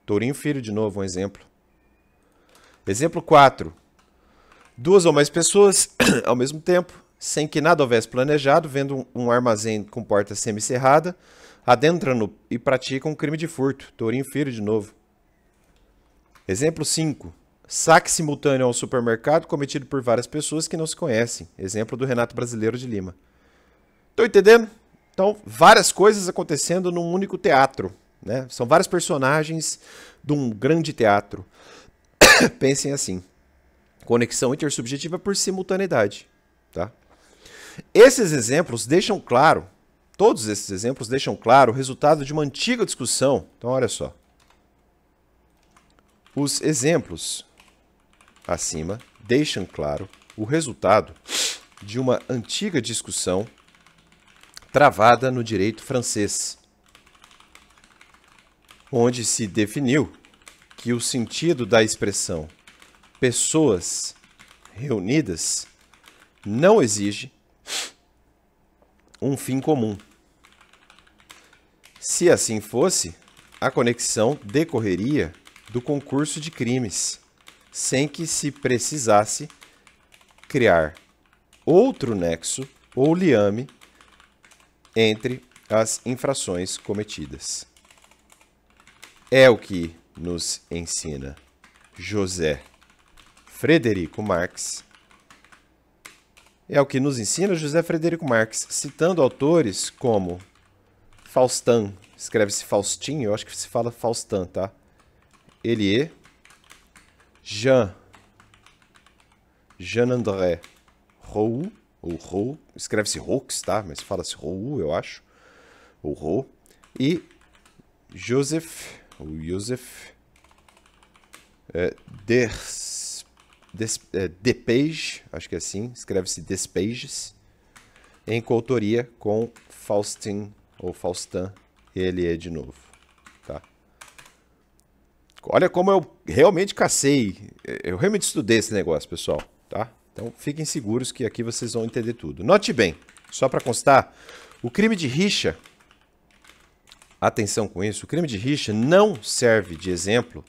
Tourinho Filho, de novo, um exemplo. Exemplo 4. 2 ou mais pessoas, ao mesmo tempo, sem que nada houvesse planejado, vendo um armazém com porta semicerrada, adentram e praticam um crime de furto. Tourinho Filho, de novo. Exemplo 5. Saque simultâneo ao supermercado cometido por várias pessoas que não se conhecem. Exemplo do Renato Brasileiro de Lima. Estão entendendo? Então, várias coisas acontecendo num único teatro, né? São vários personagens de um grande teatro. Pensem assim. Conexão intersubjetiva por simultaneidade. Tá? Esses exemplos deixam claro, todos esses exemplos deixam claro o resultado de uma antiga discussão. Então, olha só. Os exemplos acima deixam claro o resultado de uma antiga discussão travada no direito francês, onde se definiu que o sentido da expressão pessoas reunidas não exige um fim comum. Se assim fosse, a conexão decorreria do concurso de crimes, sem que se precisasse criar outro nexo ou liame entre as infrações cometidas. É o que nos ensina José Frederico Marx. É o que nos ensina José Frederico Marx, citando autores como Faustin, escreve-se Faustin, eu acho que se fala Faustin, tá? Elie, Jean-André Roux, ou Roux, escreve-se Roux, tá? Mas fala-se Roux, eu acho, ou Roux, e Joseph Despeges, acho que é assim, escreve-se Despeges, em coautoria com Faustin, ou Faustin, ele é de novo, tá? Olha como eu realmente cacei, eu realmente estudei esse negócio, pessoal, tá? Então fiquem seguros que aqui vocês vão entender tudo. Note bem, só para constar, o crime de rixa, atenção com isso, o crime de rixa não serve de exemplo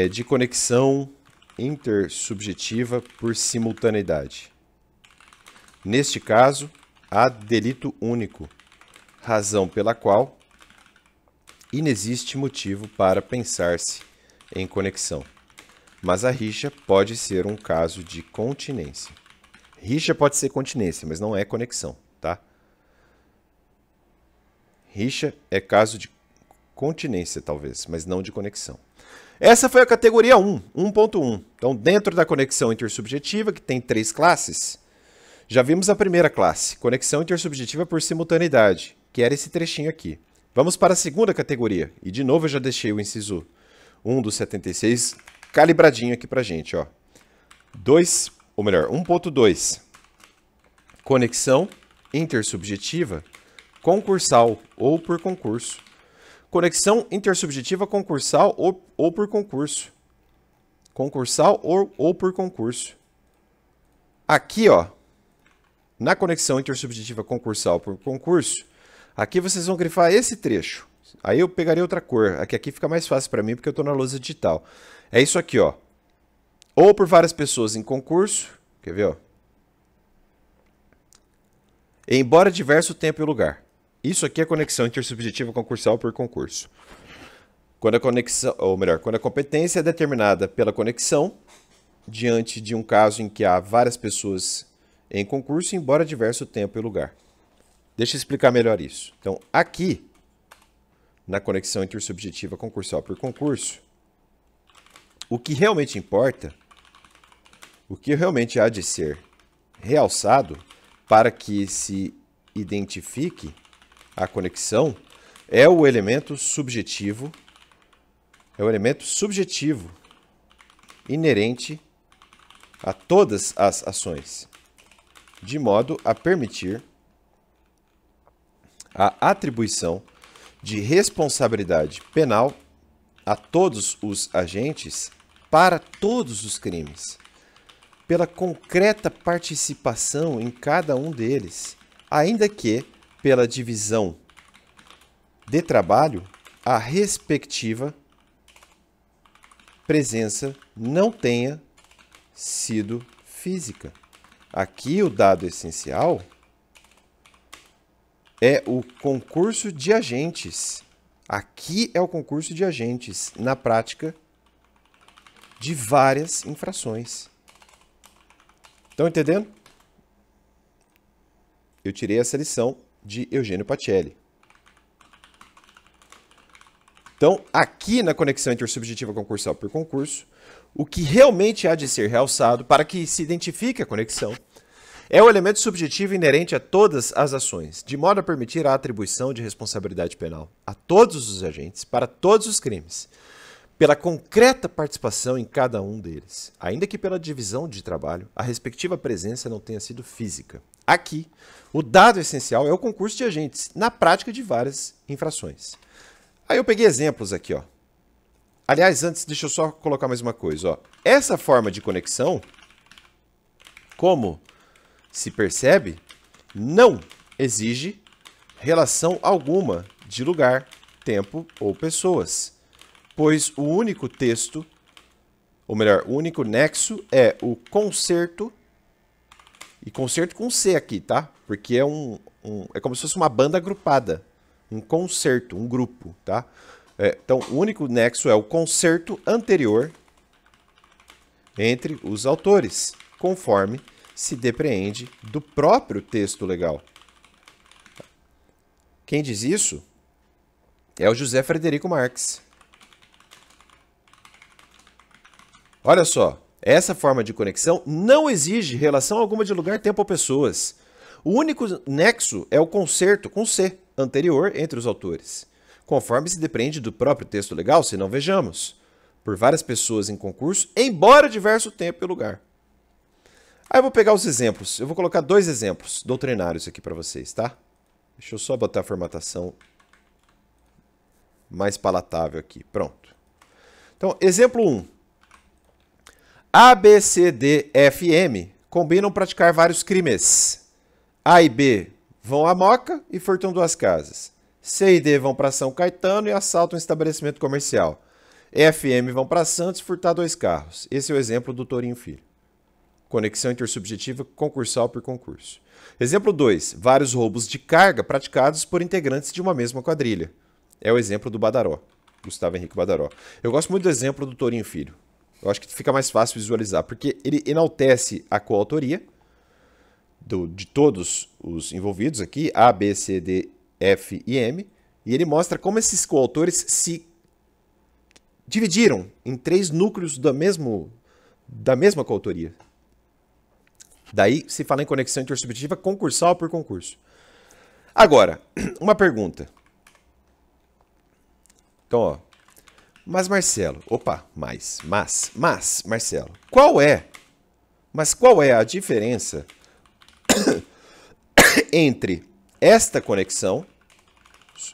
de conexão intersubjetiva por simultaneidade. Neste caso, há delito único, razão pela qual inexiste motivo para pensar-se em conexão. Mas a rixa pode ser um caso de continência. Rixa pode ser continência, mas não é conexão, tá? Rixa é caso de continência, talvez, mas não de conexão. Essa foi a categoria 1, 1.1. Então, dentro da conexão intersubjetiva, que tem 3 classes, já vimos a primeira classe, conexão intersubjetiva por simultaneidade, que era esse trechinho aqui. Vamos para a segunda categoria. E, de novo, eu já deixei o inciso 1 do 76 calibradinho aqui pra gente, ó. 1.2. Conexão intersubjetiva concursal ou por concurso. Conexão intersubjetiva concursal ou por concurso. Concursal ou por concurso. Aqui, ó, na conexão intersubjetiva concursal por concurso, aqui vocês vão grifar esse trecho. Aí eu pegaria outra cor. Aqui fica mais fácil para mim porque eu estou na lousa digital. É isso aqui, ó. Ou por várias pessoas em concurso. Quer ver, ó? Embora diverso tempo e lugar. Isso aqui é conexão intersubjetiva concursal por concurso. Quando a conexão, ou melhor, quando a competência é determinada pela conexão, diante de um caso em que há várias pessoas em concurso, embora diverso tempo e lugar. Deixa eu explicar melhor isso. Então, aqui, na conexão intersubjetiva concursal por concurso, o que realmente importa, o que realmente há de ser realçado para que se identifique a conexão é o elemento subjetivo, inerente a todas as ações, de modo a permitir a atribuição de responsabilidade penal a todos os agentes para todos os crimes, pela concreta participação em cada um deles, ainda que, pela divisão de trabalho, a respectiva presença não tenha sido física. Aqui o dado essencial é o concurso de agentes. Aqui é o concurso de agentes na prática de várias infrações. Estão entendendo? Eu tirei essa lição de Eugênio Pacelli. Então, aqui na conexão intersubjetiva concursal por concurso, o que realmente há de ser realçado para que se identifique a conexão é o elemento subjetivo inerente a todas as ações, de modo a permitir a atribuição de responsabilidade penal a todos os agentes para todos os crimes, pela concreta participação em cada um deles, ainda que pela divisão de trabalho, a respectiva presença não tenha sido física. Aqui, o dado essencial é o concurso de agentes, na prática de várias infrações. Aí eu peguei exemplos aqui, ó. Aliás, antes, deixa eu só colocar mais uma coisa, ó. Essa forma de conexão, como se percebe, não exige relação alguma de lugar, tempo ou pessoas, pois o único texto, ou melhor, o único nexo é o concerto, e concerto com C aqui, tá? Porque é como se fosse uma banda agrupada, um concerto, um grupo, tá? Então, o único nexo é o concerto anterior entre os autores, conforme se depreende do próprio texto legal. Quem diz isso é o José Frederico Marx. Olha só, essa forma de conexão não exige relação alguma de lugar, tempo ou pessoas. O único nexo é o concerto com C anterior entre os autores, conforme se depreende do próprio texto legal, se não vejamos, por várias pessoas em concurso, embora diverso tempo e lugar. Aí eu vou pegar os exemplos, eu vou colocar 2 exemplos doutrinários aqui para vocês, tá? Deixa eu só botar a formatação mais palatável aqui, pronto. Então, exemplo 1. A, B, C, D, F e M combinam praticar vários crimes. A e B vão à Moca e furtam 2 casas. C e D vão para São Caetano e assaltam um estabelecimento comercial. F e M vão para Santos furtar 2 carros. Esse é o exemplo do Torinho Filho. Conexão intersubjetiva concursal por concurso. Exemplo 2. Vários roubos de carga praticados por integrantes de uma mesma quadrilha. É o exemplo do Badaró, Gustavo Henrique Badaró. Eu gosto muito do exemplo do Torinho Filho. Eu acho que fica mais fácil visualizar, porque ele enaltece a coautoria de todos os envolvidos aqui, A, B, C, D, F e M, e ele mostra como esses coautores se dividiram em 3 núcleos da mesma coautoria. Daí se fala em conexão intersubjetiva concursal por concurso. Agora, uma pergunta. Então, ó. Mas, Marcelo, Marcelo, qual é a diferença entre esta conexão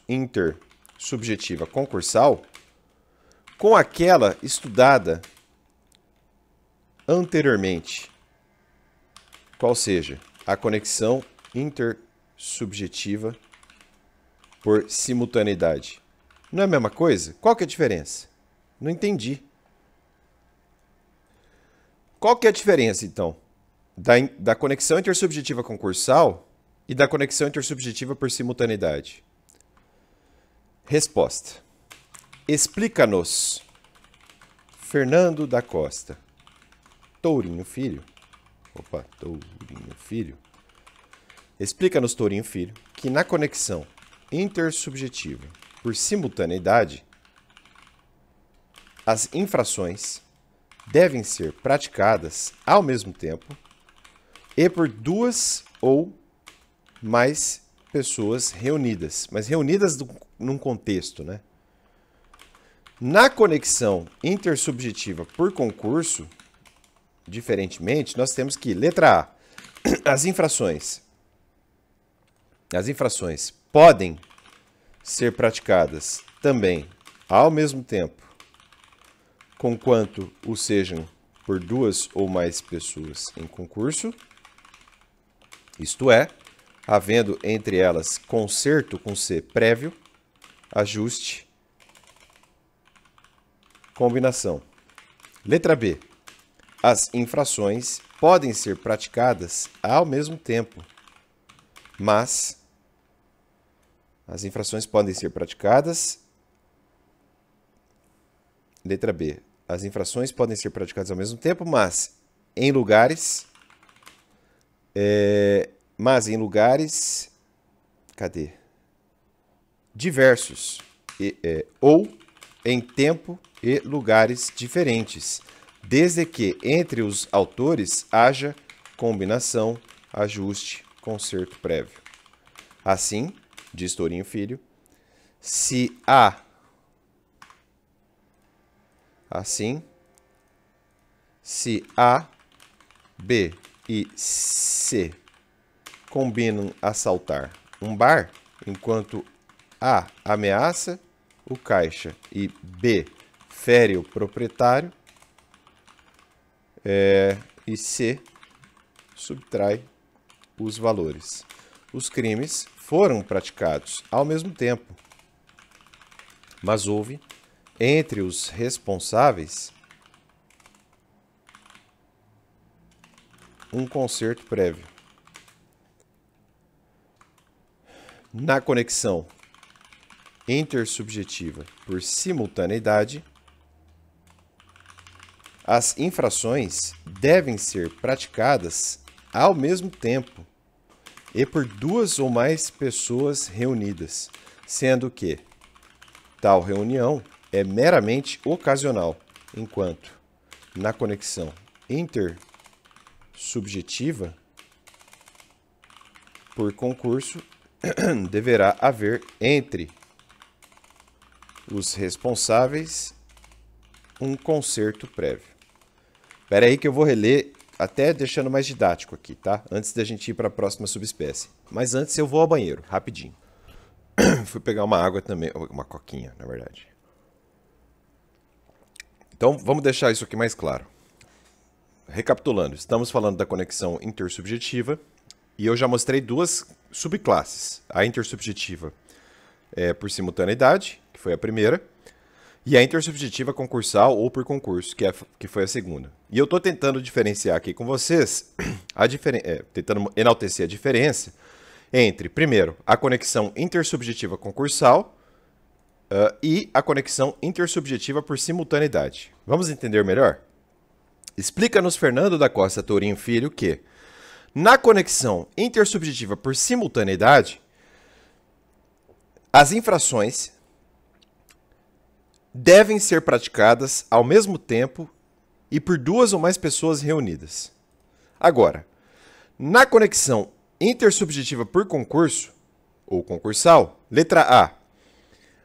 intersubjetiva concursal com aquela estudada anteriormente? Qual seja a conexão intersubjetiva por simultaneidade? Não é a mesma coisa? Qual que é a diferença? Não entendi. Qual que é a diferença, então, da conexão intersubjetiva concursal e da conexão intersubjetiva por simultaneidade? Resposta. Explica-nos, Fernando da Costa Tourinho Filho. Tourinho Filho. Explica-nos, Tourinho Filho, que na conexão intersubjetiva por simultaneidade, as infrações devem ser praticadas ao mesmo tempo e por 2 ou mais pessoas reunidas, mas reunidas num contexto, né? Na conexão intersubjetiva por concurso, diferentemente, nós temos que, letra A, as infrações podem ser praticadas também ao mesmo tempo, conquanto o sejam por 2 ou mais pessoas em concurso, isto é, havendo entre elas concerto com C prévio, ajuste, combinação. Letra B. As infrações podem ser praticadas ao mesmo tempo, mas as infrações podem ser praticadas. Letra B. As infrações podem ser praticadas ao mesmo tempo, mas em lugares. Cadê? Diversos. Ou em tempo e lugares diferentes, desde que entre os autores haja combinação, ajuste, concerto prévio. Assim, diz Tourinho Filho, se A, B e C combinam assaltar um bar, enquanto A ameaça o caixa e B fere o proprietário, e C subtrai os valores. Os crimes foram praticados ao mesmo tempo, mas houve entre os responsáveis um concerto prévio. Na conexão intersubjetiva por simultaneidade, as infrações devem ser praticadas ao mesmo tempo e por 2 ou mais pessoas reunidas, sendo que tal reunião é meramente ocasional, enquanto na conexão intersubjetiva por concurso deverá haver entre os responsáveis um concerto prévio. Espera aí que eu vou reler, até deixando mais didático aqui, tá? Antes da gente ir para a próxima subespécie. Mas antes eu vou ao banheiro, rapidinho. Fui pegar uma água também, uma coquinha, na verdade. Então, vamos deixar isso aqui mais claro. Recapitulando, estamos falando da conexão intersubjetiva e eu já mostrei 2 subclasses. A intersubjetiva por simultaneidade, que foi a primeira, e a intersubjetiva concursal ou por concurso, que foi a segunda. E eu estou tentando diferenciar aqui com vocês, tentando enaltecer a diferença entre, primeiro, a conexão intersubjetiva concursal e a conexão intersubjetiva por simultaneidade. Vamos entender melhor? Explica-nos, Fernando da Costa Tourinho Filho, que na conexão intersubjetiva por simultaneidade, as infrações devem ser praticadas ao mesmo tempo e por duas ou mais pessoas reunidas. Agora, na conexão intersubjetiva por concurso ou concursal, letra A,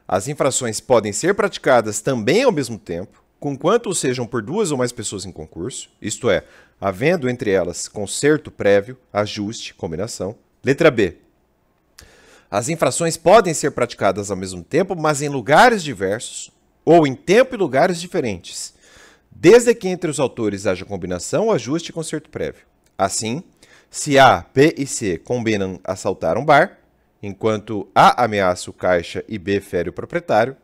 as infrações podem ser praticadas também ao mesmo tempo, conquanto sejam por duas ou mais pessoas em concurso, isto é, havendo entre elas concerto prévio, ajuste, combinação. Letra B, as infrações podem ser praticadas ao mesmo tempo, mas em lugares diversos ou em tempo e lugares diferentes, desde que entre os autores haja combinação, ajuste e concerto prévio. Assim, se A, B e C combinam assaltar um bar, enquanto A ameaça o caixa e B fere o proprietário,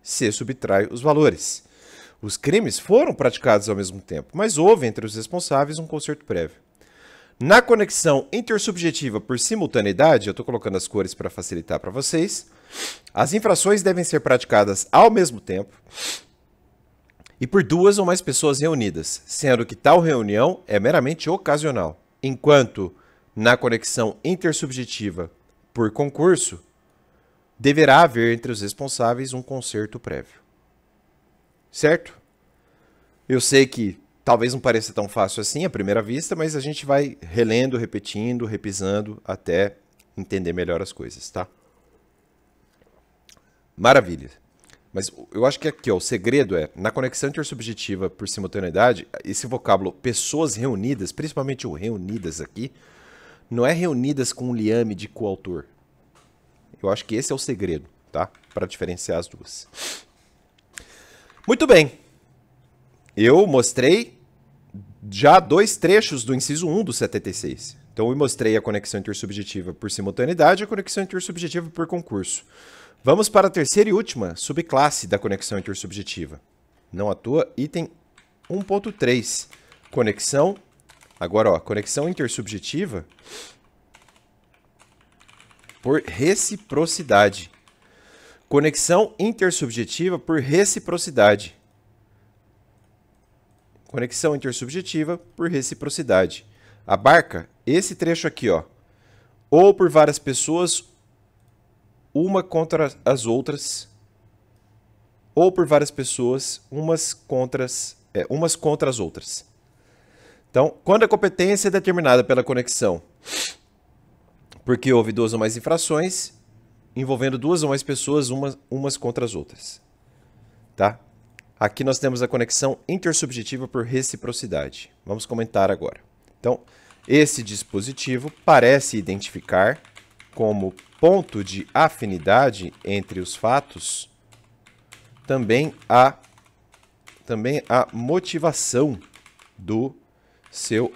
C subtrai os valores. Os crimes foram praticados ao mesmo tempo, mas houve entre os responsáveis um concerto prévio. Na conexão intersubjetiva por simultaneidade, eu estou colocando as cores para facilitar para vocês, as infrações devem ser praticadas ao mesmo tempo e por duas ou mais pessoas reunidas, sendo que tal reunião é meramente ocasional, enquanto na conexão intersubjetiva por concurso, deverá haver entre os responsáveis um concerto prévio. Certo? Eu sei que talvez não pareça tão fácil assim à primeira vista, mas a gente vai relendo, repetindo, repisando até entender melhor as coisas, tá? Maravilha. Mas eu acho que aqui, ó, o segredo é, na conexão intersubjetiva por simultaneidade, esse vocábulo pessoas reunidas, principalmente o reunidas aqui, não é reunidas com um liame de coautor. Eu acho que esse é o segredo, tá? Para diferenciar as duas. Muito bem. Eu mostrei já dois trechos do inciso 1 do 76. Então eu mostrei a conexão intersubjetiva por simultaneidade e a conexão intersubjetiva por concurso. Vamos para a terceira e última subclasse da conexão intersubjetiva. Não à toa, item 1.3. Conexão. Agora, ó, conexão intersubjetiva por reciprocidade. Conexão intersubjetiva por reciprocidade. Conexão intersubjetiva por reciprocidade. Abarca esse trecho aqui, ó. Ou por várias pessoas, uma contra as outras, ou por várias pessoas, umas contra as outras. Então, quando a competência é determinada pela conexão, porque houve duas ou mais infrações, envolvendo duas ou mais pessoas, umas contra as outras. Tá? Aqui nós temos a conexão intersubjetiva por reciprocidade. Vamos comentar agora. Então, esse dispositivo parece identificar como ponto de afinidade entre os fatos também a motivação do seu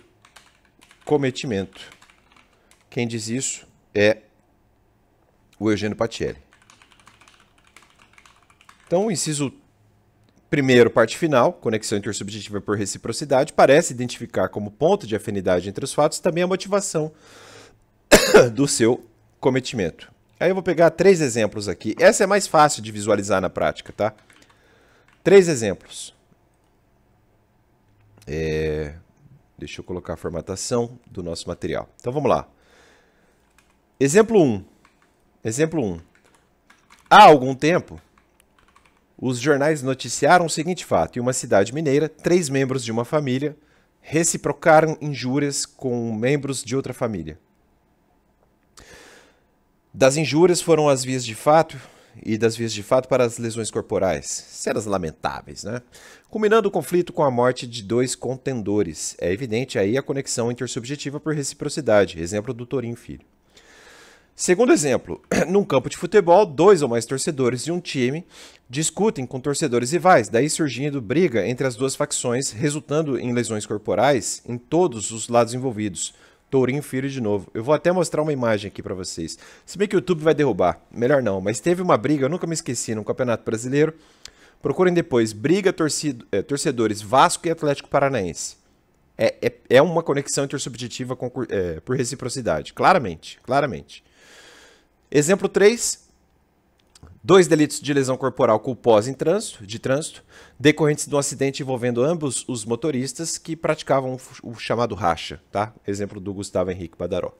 cometimento. Quem diz isso é o Eugênio Patielli. Então, o inciso primeiro, parte final, conexão intersubjetiva por reciprocidade, parece identificar como ponto de afinidade entre os fatos também a motivação do seu cometimento. Aí eu vou pegar 3 exemplos aqui. Essa é mais fácil de visualizar na prática, tá? 3 exemplos. Deixa eu colocar a formatação do nosso material. Então vamos lá. Exemplo 1. Exemplo 1. Há algum tempo, os jornais noticiaram o seguinte fato. Em uma cidade mineira, 3 membros de uma família reciprocaram injúrias com membros de outra família. Das injúrias foram as vias de fato e das vias de fato para as lesões corporais. Cenas lamentáveis, né? Culminando o conflito com a morte de 2 contendores. É evidente aí a conexão intersubjetiva por reciprocidade. Exemplo do Torinho Filho. Segundo exemplo, num campo de futebol, 2 ou mais torcedores de um time discutem com torcedores rivais, daí surgindo briga entre as duas facções, resultando em lesões corporais em todos os lados envolvidos. Tourinho Filho de novo. Eu vou até mostrar uma imagem aqui pra vocês. Se bem que o YouTube vai derrubar, melhor não. Mas teve uma briga, eu nunca me esqueci, no Campeonato Brasileiro. Procurem depois, briga torcedores Vasco e Atlético Paranaense. É uma conexão intersubjetiva por reciprocidade, claramente, claramente. Exemplo 3. 2 delitos de lesão corporal culposa de trânsito, decorrentes de um acidente envolvendo ambos os motoristas que praticavam o chamado racha, tá? Exemplo do Gustavo Henrique Badaró.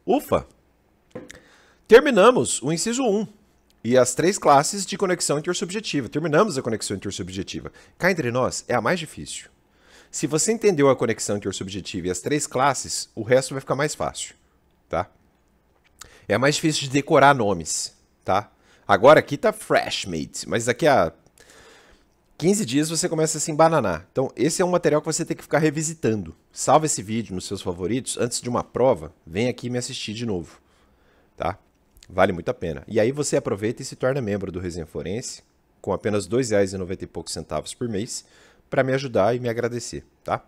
Ufa! Terminamos o inciso 1. e as 3 classes de conexão intersubjetiva. Terminamos a conexão intersubjetiva. Cá entre nós, é a mais difícil. Se você entendeu a conexão intersubjetiva e as 3 classes, o resto vai ficar mais fácil, tá? É a mais difícil de decorar nomes, tá? Agora aqui tá fresh, mate, mas daqui a 15 dias você começa a se embananar. Então, esse é um material que você tem que ficar revisitando. Salva esse vídeo nos seus favoritos. Antes de uma prova, vem aqui me assistir de novo, tá? Vale muito a pena. E aí você aproveita e se torna membro do Resenha Forense com apenas R$ 2,90 e poucos centavos por mês para me ajudar e me agradecer, tá?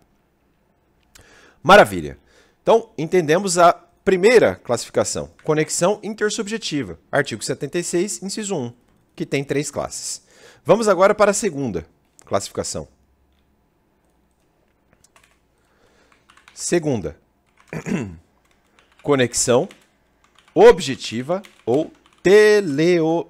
Maravilha. Então, entendemos a primeira classificação, conexão intersubjetiva, artigo 76, inciso 1, que tem 3 classes. Vamos agora para a segunda classificação. Segunda, conexão objetiva ou teleológica.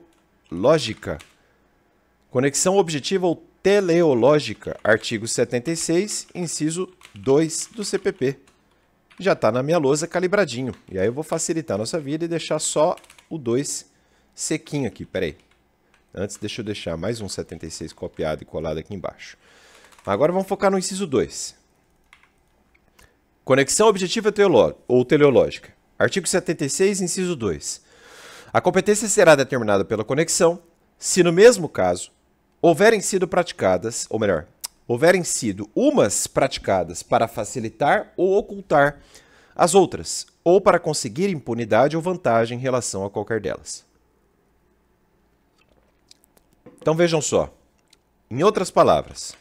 Conexão objetiva ou teleológica, artigo 76, inciso 2 do CPP. Já está na minha lousa calibradinho. E aí eu vou facilitar a nossa vida e deixar só o 2 sequinho aqui. Pera aí. Antes, deixa eu deixar mais um 76 copiado e colado aqui embaixo. Agora vamos focar no inciso 2. Conexão objetiva ou teleológica. Artigo 76, inciso 2. A competência será determinada pela conexão se, no mesmo caso, houverem sido praticadas, ou melhor, houverem sido umas praticadas para facilitar ou ocultar as outras, ou para conseguir impunidade ou vantagem em relação a qualquer delas. Então vejam só, em outras palavras,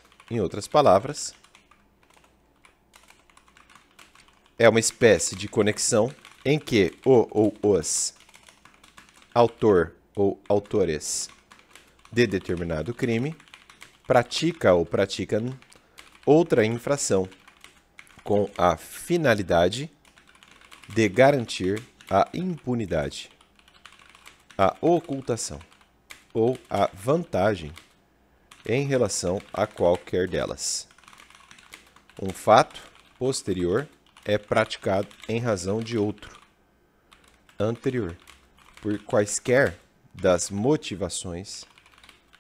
é uma espécie de conexão em que o ou os autor ou autores de determinado crime pratica ou praticam outra infração com a finalidade de garantir a impunidade, a ocultação ou a vantagem em relação a qualquer delas. Um fato posterior é praticado em razão de outro anterior, por quaisquer das motivações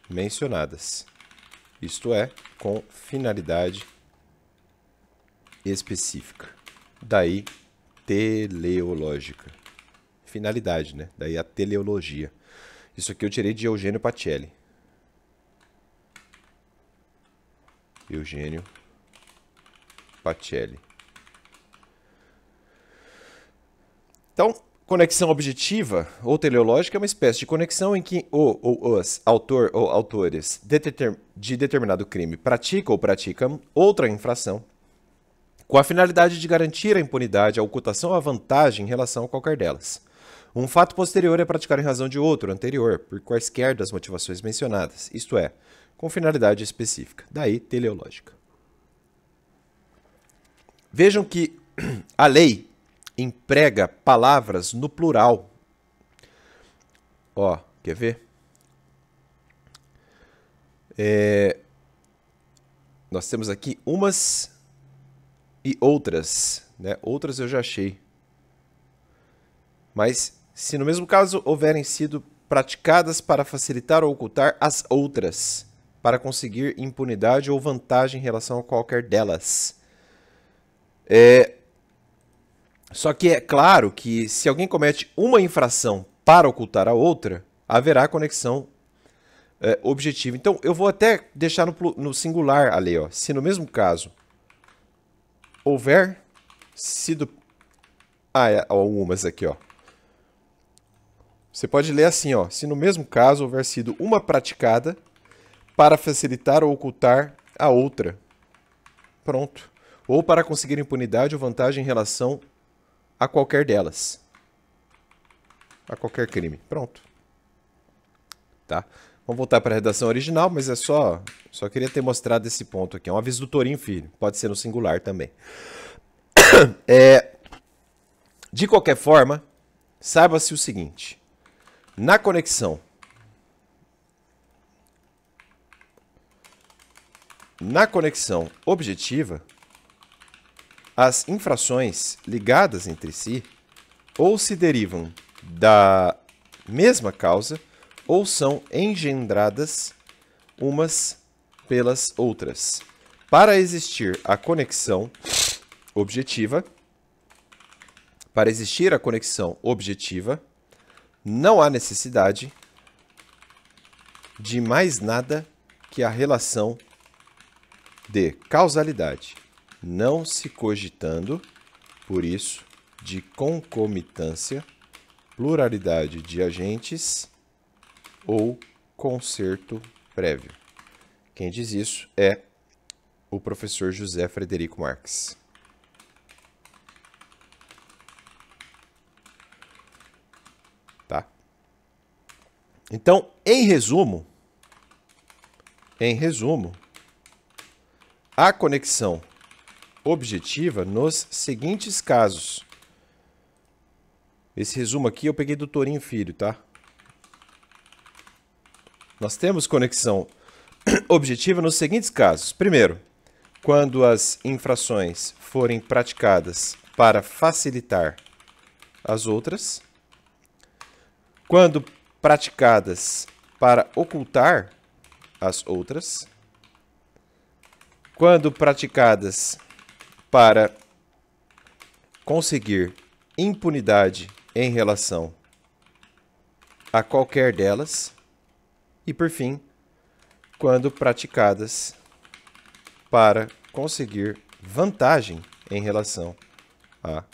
mencionadas, isto é, com finalidade específica. Daí, teleológica. Finalidade, né? Daí a teleologia. Isso aqui eu tirei de Eugênio Pacelli. Eugênio Pacelli. Então, conexão objetiva ou teleológica é uma espécie de conexão em que o ou os autor ou autores de determinado crime praticam ou praticam outra infração com a finalidade de garantir a impunidade, a ocultação ou a vantagem em relação a qualquer delas. Um fato posterior é praticar em razão de outro anterior, por quaisquer das motivações mencionadas, isto é, com finalidade específica. Daí, teleológica. Vejam que a lei emprega palavras no plural. Ó, quer ver? Nós temos aqui umas e outras, né? Outras eu já achei. Mas se no mesmo caso houverem sido praticadas para facilitar ou ocultar as outras, para conseguir impunidade ou vantagem em relação a qualquer delas. Só que é claro que se alguém comete uma infração para ocultar a outra, haverá conexão objetiva. Então, eu vou até deixar no singular a lei. Ó. Se no mesmo caso houver sido... umas aqui, ó. Você pode ler assim, ó. Se no mesmo caso houver sido uma praticada para facilitar ou ocultar a outra. Pronto. Ou para conseguir impunidade ou vantagem em relação a qualquer delas. A qualquer crime. Pronto. Tá? Vamos voltar para a redação original, mas é só queria ter mostrado esse ponto aqui. É um aviso do Torinho Filho. Pode ser no singular também. De qualquer forma, saiba-se o seguinte. Na conexão objetiva, as infrações ligadas entre si ou se derivam da mesma causa ou são engendradas umas pelas outras. Para existir a conexão objetiva, não há necessidade de mais nada que a relação de causalidade, não se cogitando, por isso, de concomitância, pluralidade de agentes ou concerto prévio. Quem diz isso é o professor José Frederico Marx. Tá? Então, em resumo, a conexão objetiva nos seguintes casos. Esse resumo aqui eu peguei do Torinho Filho, tá? Nós temos conexão objetiva nos seguintes casos. Primeiro, quando as infrações forem praticadas para facilitar as outras. Quando praticadas para ocultar as outras. Quando praticadas para conseguir impunidade em relação a qualquer delas. E, por fim, quando praticadas para conseguir vantagem em relação a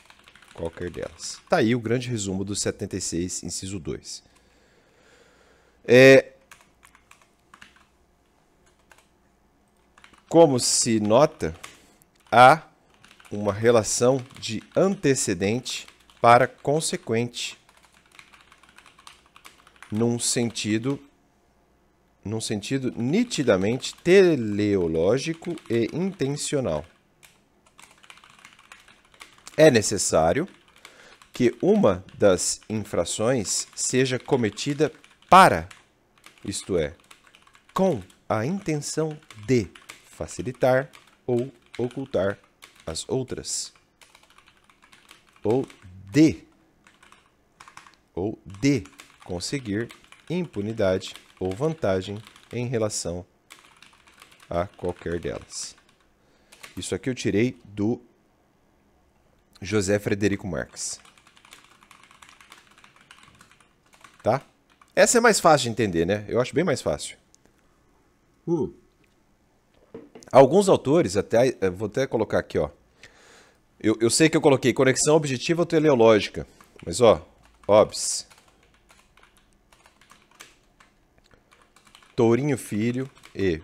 qualquer delas. Tá aí o grande resumo do 76, inciso 2. Como se nota, há uma relação de antecedente para consequente, num sentido nitidamente teleológico e intencional. É necessário que uma das infrações seja cometida para, isto é, com a intenção de facilitar ou ocultar as outras, ou de conseguir impunidade ou vantagem em relação a qualquer delas. Isso aqui eu tirei do José Frederico Marx. Tá? Essa é mais fácil de entender, né? Eu acho bem mais fácil. Alguns autores, vou até colocar aqui, ó. Eu sei que eu coloquei conexão objetiva ou teleológica, mas ó, Hobbes, Tourinho Filho e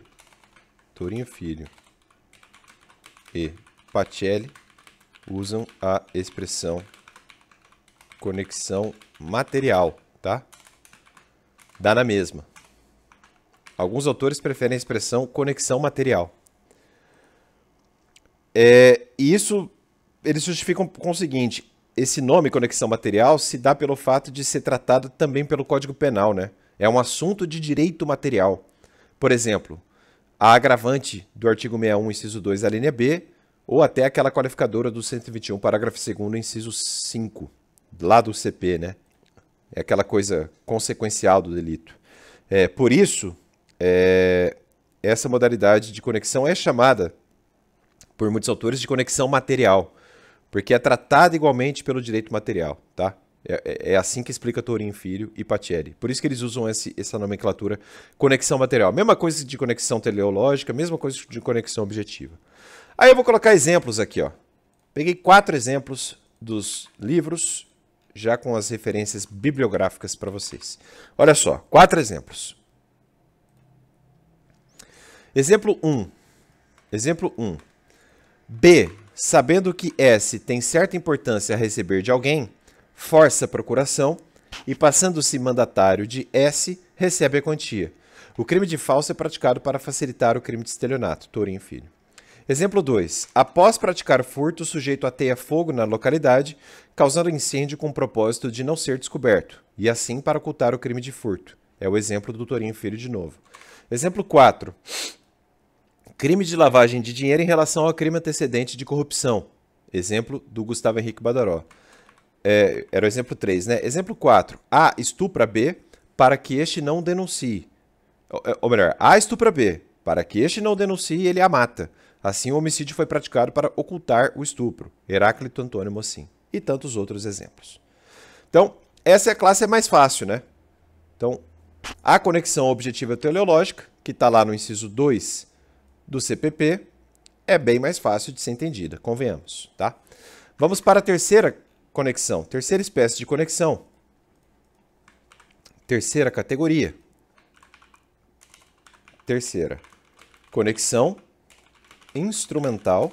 Pacelli usam a expressão conexão material, tá? Dá na mesma. Alguns autores preferem a expressão conexão material. E isso eles justificam com o seguinte: esse nome conexão material se dá pelo fato de ser tratado também pelo Código Penal, né? É um assunto de direito material. Por exemplo, a agravante do artigo 61, inciso 2, a linha B, ou até aquela qualificadora do 121, parágrafo 2º, inciso 5, lá do CP, né? É aquela coisa consequencial do delito. Por isso, essa modalidade de conexão é chamada, por muitos autores, de conexão material, porque é tratada igualmente pelo direito material, tá? É assim que explica Tourinho Filho e Pacelli. Por isso que eles usam essa nomenclatura conexão material. Mesma coisa de conexão teleológica, mesma coisa de conexão objetiva. Aí eu vou colocar exemplos aqui, ó. Peguei 4 exemplos dos livros, já com as referências bibliográficas para vocês. Olha só, 4 exemplos. Exemplo 1. Exemplo 1. B, sabendo que S tem certa importância a receber de alguém, força a procuração e, passando-se mandatário de S, recebe a quantia. O crime de falso é praticado para facilitar o crime de estelionato. Tourinho Filho. Exemplo 2. Após praticar furto, o sujeito ateia fogo na localidade, causando incêndio com o propósito de não ser descoberto, e assim para ocultar o crime de furto. É o exemplo do Tourinho Filho de novo. Exemplo 4. Crime de lavagem de dinheiro em relação ao crime antecedente de corrupção. Exemplo do Gustavo Henrique Badaró. Era o exemplo 3, né? Exemplo 4. A estupra B, para que este não denuncie. Ou melhor, A estupra B. Para que este não denuncie, ele a mata. Assim, o homicídio foi praticado para ocultar o estupro. Heráclito Antônimo assim. E tantos outros exemplos. Então, essa é a classe mais fácil, né? Então, a conexão objetiva teleológica, que está lá no inciso 2 do CPP, é bem mais fácil de ser entendida, convenhamos, tá? Vamos para a terceira conexão, terceira espécie de conexão. Terceira categoria. Terceira, conexão instrumental.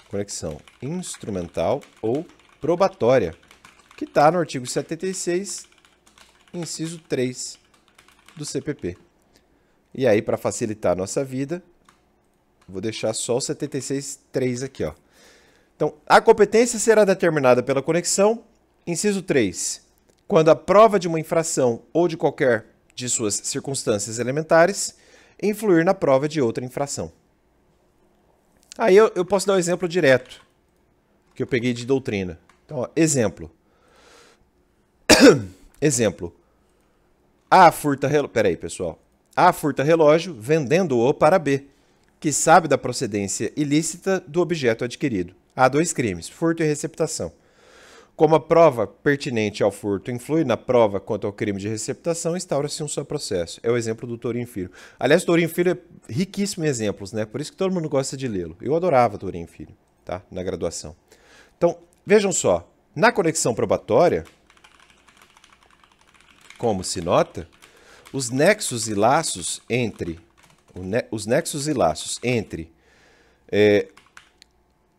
Conexão instrumental ou probatória, que está no artigo 76, inciso 3 do CPP. E aí, para facilitar a nossa vida, vou deixar só o 76.3 aqui, ó. Então, a competência será determinada pela conexão, inciso 3, quando a prova de uma infração ou de qualquer de suas circunstâncias elementares influir na prova de outra infração. Aí eu posso dar um exemplo direto, que eu peguei de doutrina. Então, ó, exemplo. Exemplo. A furta relógio. Peraí, pessoal. A furta relógio vendendo-o para B, que sabe da procedência ilícita do objeto adquirido. Há dois crimes, furto e receptação. Como a prova pertinente ao furto influi na prova quanto ao crime de receptação, instaura-se um só processo. É o exemplo do Tourinho Filho. Aliás, Tourinho Filho é riquíssimo em exemplos, né? Por isso que todo mundo gosta de lê-lo. Eu adorava Tourinho Filho, tá? Na graduação. Então, vejam só. Na conexão probatória, como se nota, os nexos e laços entre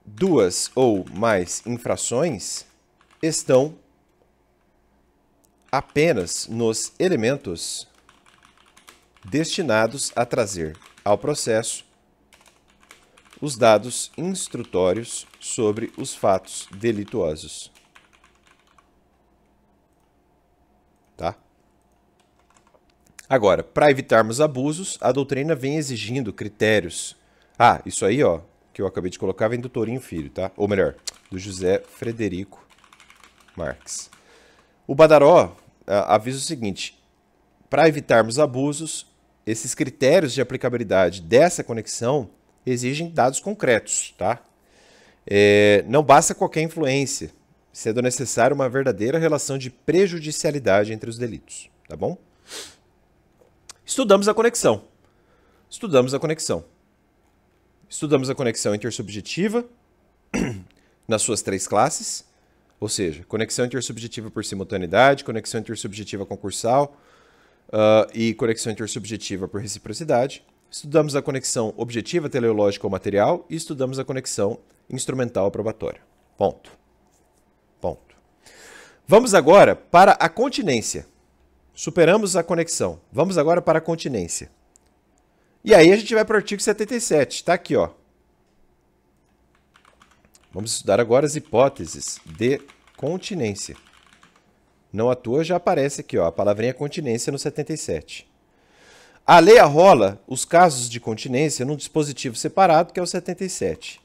duas ou mais infrações estão apenas nos elementos destinados a trazer ao processo os dados instrutórios sobre os fatos delituosos. Tá? Agora, para evitarmos abusos, a doutrina vem exigindo critérios. Ah, isso aí, ó, que eu acabei de colocar, vem do Tourinho Filho, tá? Ou melhor, do José Frederico Marx. O Badaró avisa o seguinte: para evitarmos abusos, esses critérios de aplicabilidade dessa conexão exigem dados concretos, tá? Não basta qualquer influência, sendo necessária uma verdadeira relação de prejudicialidade entre os delitos, tá bom? Estudamos a conexão. Estudamos a conexão intersubjetiva nas suas três classes, ou seja, conexão intersubjetiva por simultaneidade, conexão intersubjetiva concursal e conexão intersubjetiva por reciprocidade. Estudamos a conexão objetiva teleológica ou material e estudamos a conexão instrumental probatória. Ponto. Ponto. Vamos agora para a continência. Superamos a conexão. Vamos agora para a continência. E aí a gente vai para o artigo 77. Está aqui, ó. Vamos estudar agora as hipóteses de continência. Não à toa já aparece aqui, ó, a palavrinha continência no 77. A lei arrola os casos de continência num dispositivo separado, que é o 77.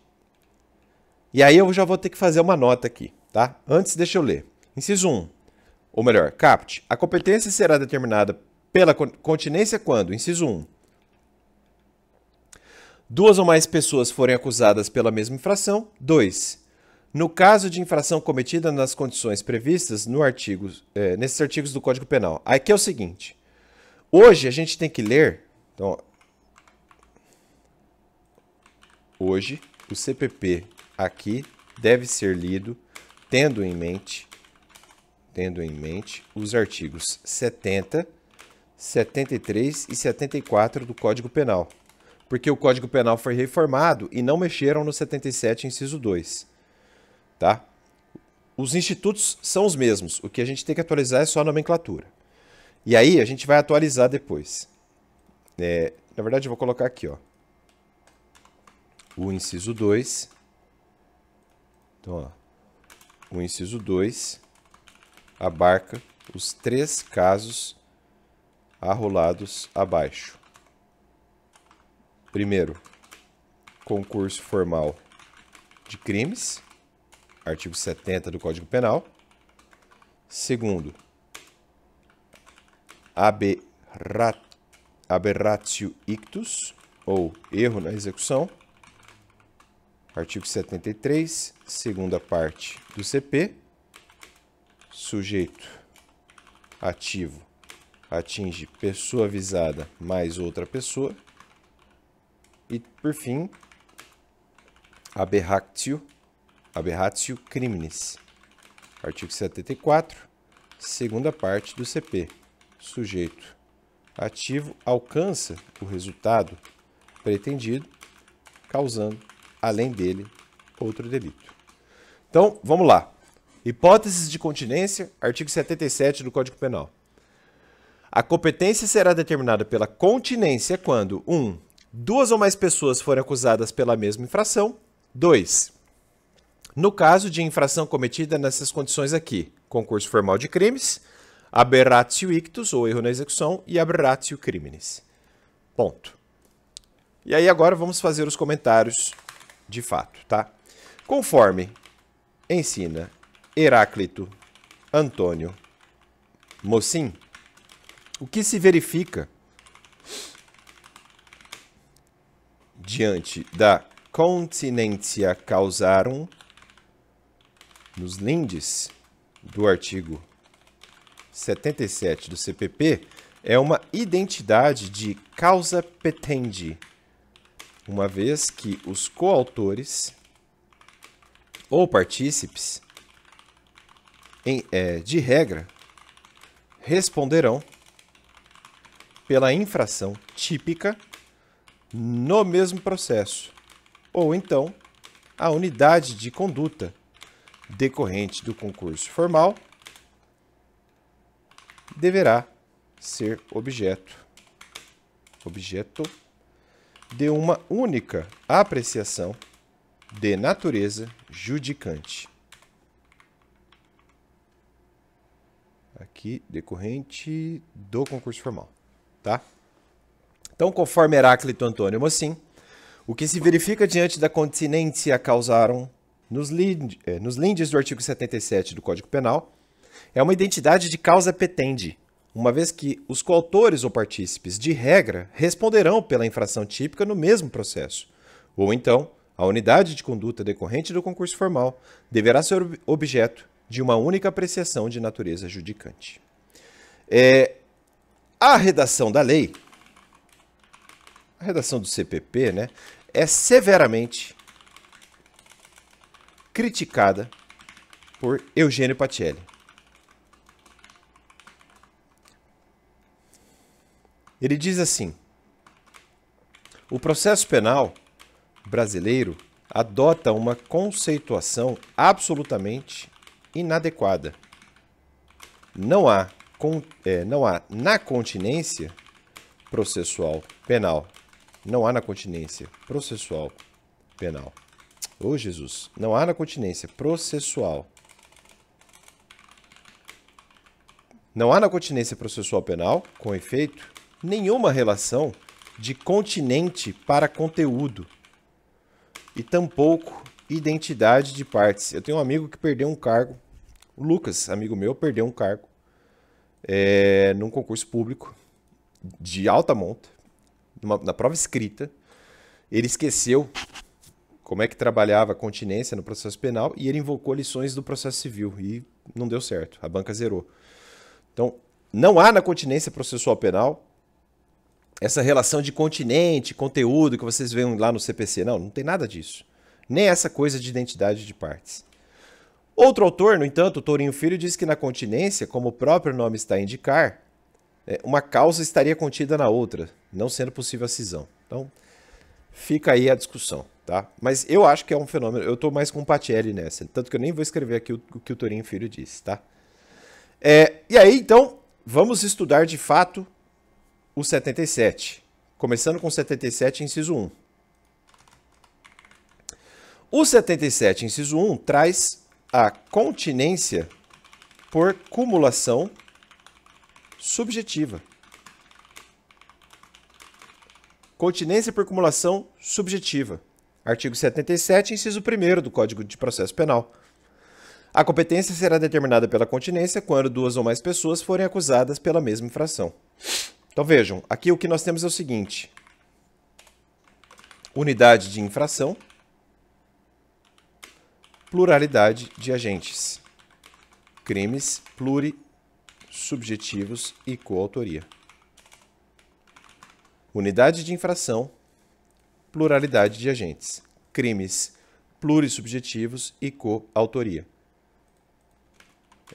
E aí eu já vou ter que fazer uma nota aqui, tá? Antes, deixa eu ler. Inciso 1. Ou melhor, caput. A competência será determinada pela continência quando? Inciso 1. Duas ou mais pessoas forem acusadas pela mesma infração. 2. No caso de infração cometida nas condições previstas no nesses artigos do Código Penal. Aqui é o seguinte. Hoje a gente tem que ler. Então, hoje o CPP aqui deve ser lido tendo em mente os artigos 70, 73 e 74 do Código Penal. Porque o Código Penal foi reformado e não mexeram no 77, inciso 2. Tá? Os institutos são os mesmos. O que a gente tem que atualizar é só a nomenclatura. E aí a gente vai atualizar depois. Na verdade, eu vou colocar aqui, ó. O inciso 2. Então, ó. O inciso 2 abarca os 3 casos arrolados abaixo. Primeiro, concurso formal de crimes, artigo 70 do Código Penal. Segundo, aberratio ictus, ou erro na execução. Artigo 73, segunda parte do CP. Sujeito ativo atinge pessoa visada mais outra pessoa. E, por fim, aberratio criminis. Artigo 74, segunda parte do CP. Sujeito ativo alcança o resultado pretendido, causando, além dele, outro delito. Então, vamos lá. Hipóteses de continência, artigo 77 do Código Penal. A competência será determinada pela continência quando 1. Duas ou mais pessoas forem acusadas pela mesma infração. 2. No caso de infração cometida nessas condições aqui, concurso formal de crimes, aberratio ictus, ou erro na execução, e aberratio criminis. Ponto. E aí agora vamos fazer os comentários de fato, tá? Conforme ensina Heráclito Antônio Mocin, o que se verifica diante da continência causarum nos lindes do artigo 77 do CPP é uma identidade de causa petendi, uma vez que os coautores ou partícipes, de regra, responderão pela infração típica no mesmo processo, ou então a unidade de conduta decorrente do concurso formal deverá ser objeto de uma única apreciação de natureza judicante. Aqui, decorrente do concurso formal, tá? Então, conforme Heráclito Antônio Mocin, o que se verifica diante da continência causarum nos lindes do artigo 77 do Código Penal é uma identidade de causa petendi, uma vez que os coautores ou partícipes, de regra, responderão pela infração típica no mesmo processo, ou então a unidade de conduta decorrente do concurso formal deverá ser objeto de uma única apreciação de natureza judicante. A redação da lei, a redação do CPP, né, é severamente criticada por Eugênio Pacelli. Ele diz assim: o processo penal brasileiro adota uma conceituação absolutamente inadequada. Não há na continência processual penal. Não há na continência processual penal. Ô Jesus, não há na continência processual. Não há na continência processual penal, com efeito, nenhuma relação de continente para conteúdo e tampouco identidade de partes. Eu tenho um amigo que perdeu um cargo, o Lucas, amigo meu, perdeu um cargo num concurso público de alta monta, na prova escrita. Ele esqueceu como é que trabalhava a continência no processo penal e ele invocou lições do processo civil e não deu certo, a banca zerou. Então, não há na continência processual penal essa relação de continente, conteúdo que vocês veem lá no CPC. Não tem nada disso. Nem essa coisa de identidade de partes. Outro autor, no entanto, o Tourinho Filho, diz que na continência, como o próprio nome está a indicar, uma causa estaria contida na outra, não sendo possível a cisão. Então, fica aí a discussão, tá? Mas eu acho que é um fenômeno, eu estou mais com o Pacelli nessa, tanto que eu nem vou escrever aqui o que o Tourinho Filho disse, tá? E aí, então, vamos estudar de fato o 77, começando com o 77, inciso 1. O 77, inciso 1, traz a continência por cumulação subjetiva. Continência por cumulação subjetiva. Artigo 77, inciso 1º do Código de Processo Penal. A competência será determinada pela continência quando duas ou mais pessoas forem acusadas pela mesma infração. Então vejam, aqui o que nós temos é o seguinte. Unidade de infração, pluralidade de agentes, crimes plurissubjetivos e coautoria. Unidade de infração, pluralidade de agentes, crimes plurissubjetivos e coautoria.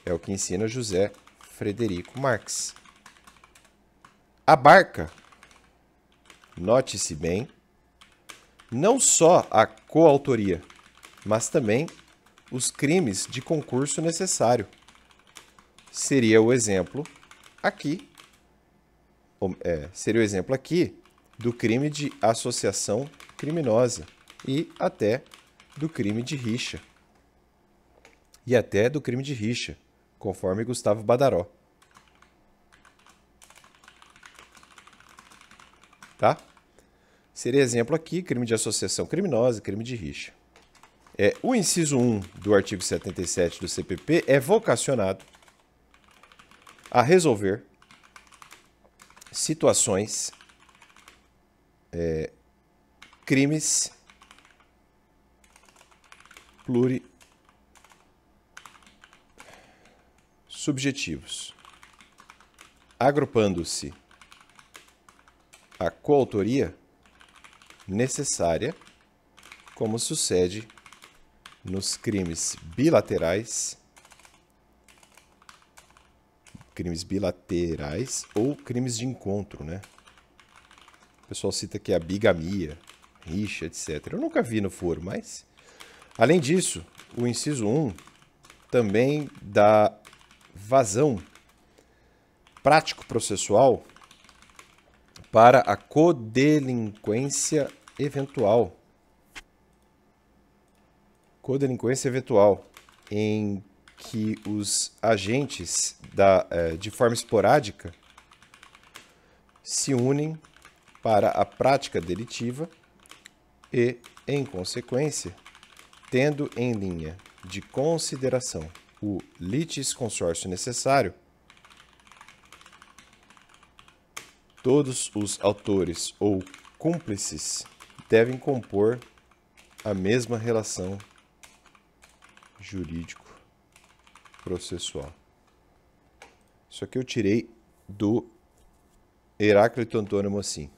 É o que ensina José Frederico Marx. Abarca, note-se bem, não só a coautoria, mas também os crimes de concurso necessário. Seria o exemplo aqui, do crime de associação criminosa e até do crime de rixa. Conforme Gustavo Badaró. Tá? Seria exemplo aqui, crime de associação criminosa, crime de rixa. O inciso 1 do artigo 77 do CPP é vocacionado a resolver situações, crimes plurissubjetivos, agrupando-se a coautoria necessária, como sucede nos crimes bilaterais ou crimes de encontro, né? O pessoal cita que é a bigamia, rixa, etc. Eu nunca vi no foro, mas... Além disso, o inciso 1 também dá vazão prático-processual para a codelinquência eventual. Codelinquência eventual, em que os agentes de forma esporádica se unem para a prática delitiva e, em consequência, tendo em linha de consideração o litisconsórcio necessário, todos os autores ou cúmplices devem compor a mesma relação jurídico-processual. Isso aqui eu tirei do Heráclito Antônio Mocin.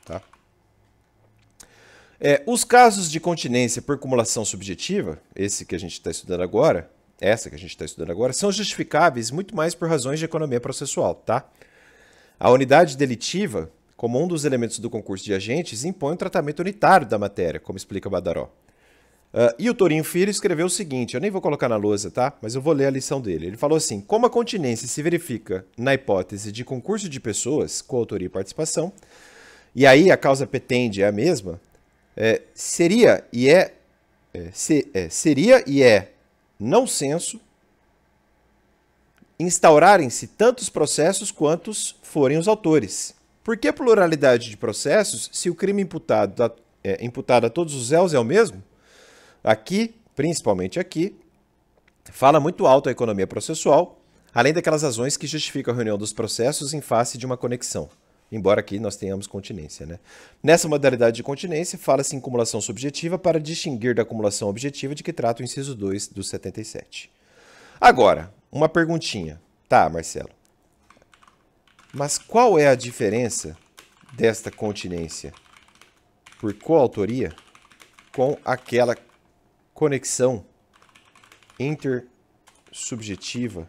Tá? Os casos de continência por cumulação subjetiva, essa que a gente está estudando agora, são justificáveis muito mais por razões de economia processual, tá? A unidade delitiva, como um dos elementos do concurso de agentes, impõe um tratamento unitário da matéria, como explica Badaró. E o Torinho Filho escreveu o seguinte, eu nem vou colocar na lousa, tá? Mas eu vou ler a lição dele. Ele falou assim, como a continência se verifica na hipótese de concurso de pessoas, coautoria e participação, e aí a causa petende é a mesma, seria e é não senso instaurarem-se tantos processos quantos forem os autores. Por que pluralidade de processos se o crime imputado a todos os réus é o mesmo? Aqui, principalmente aqui, fala muito alto a economia processual, além daquelas razões que justificam a reunião dos processos em face de uma conexão. Embora aqui nós tenhamos continência, né? Nessa modalidade de continência, fala-se em cumulação subjetiva para distinguir da cumulação objetiva de que trata o inciso 2 do 77. Agora, uma perguntinha. Tá, Marcelo. Mas qual é a diferença desta continência por coautoria com aquela conexão intersubjetiva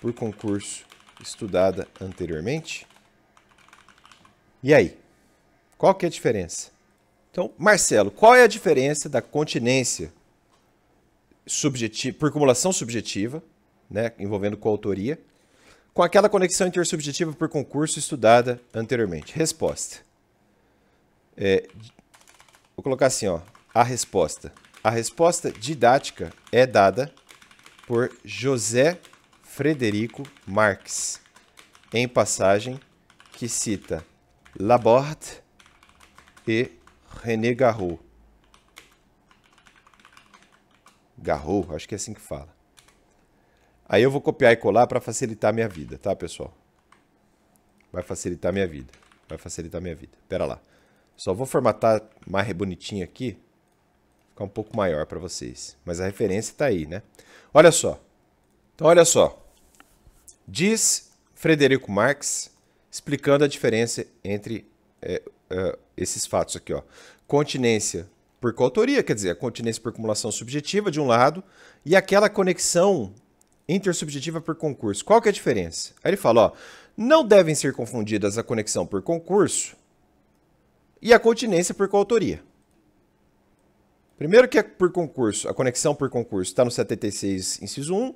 por concurso estudada anteriormente? E aí? Qual que é a diferença? Então, Marcelo, qual é a diferença da continência por cumulação subjetiva, né, envolvendo coautoria, com aquela conexão intersubjetiva por concurso estudada anteriormente? Resposta. Vou colocar assim, ó, a resposta. A resposta didática é dada por José Frederico Marx, em passagem que cita Laborde e René Garreau. Garreau, acho que é assim que fala. Aí eu vou copiar e colar para facilitar a minha vida, tá, pessoal? Vai facilitar a minha vida. Vai facilitar a minha vida. Pera lá. Só vou formatar mais bonitinho aqui. Ficar um pouco maior para vocês. Mas a referência está aí, né? Olha só. Então, olha só. Diz Frederico Marx, explicando a diferença entre esses fatos aqui, ó. Continência por coautoria, quer dizer, a continência por acumulação subjetiva, de um lado, e aquela conexão intersubjetiva por concurso. Qual que é a diferença? Aí ele fala, ó, não devem ser confundidas a conexão por concurso e a continência por coautoria. Primeiro que é por concurso, a conexão por concurso está no 76, inciso 1,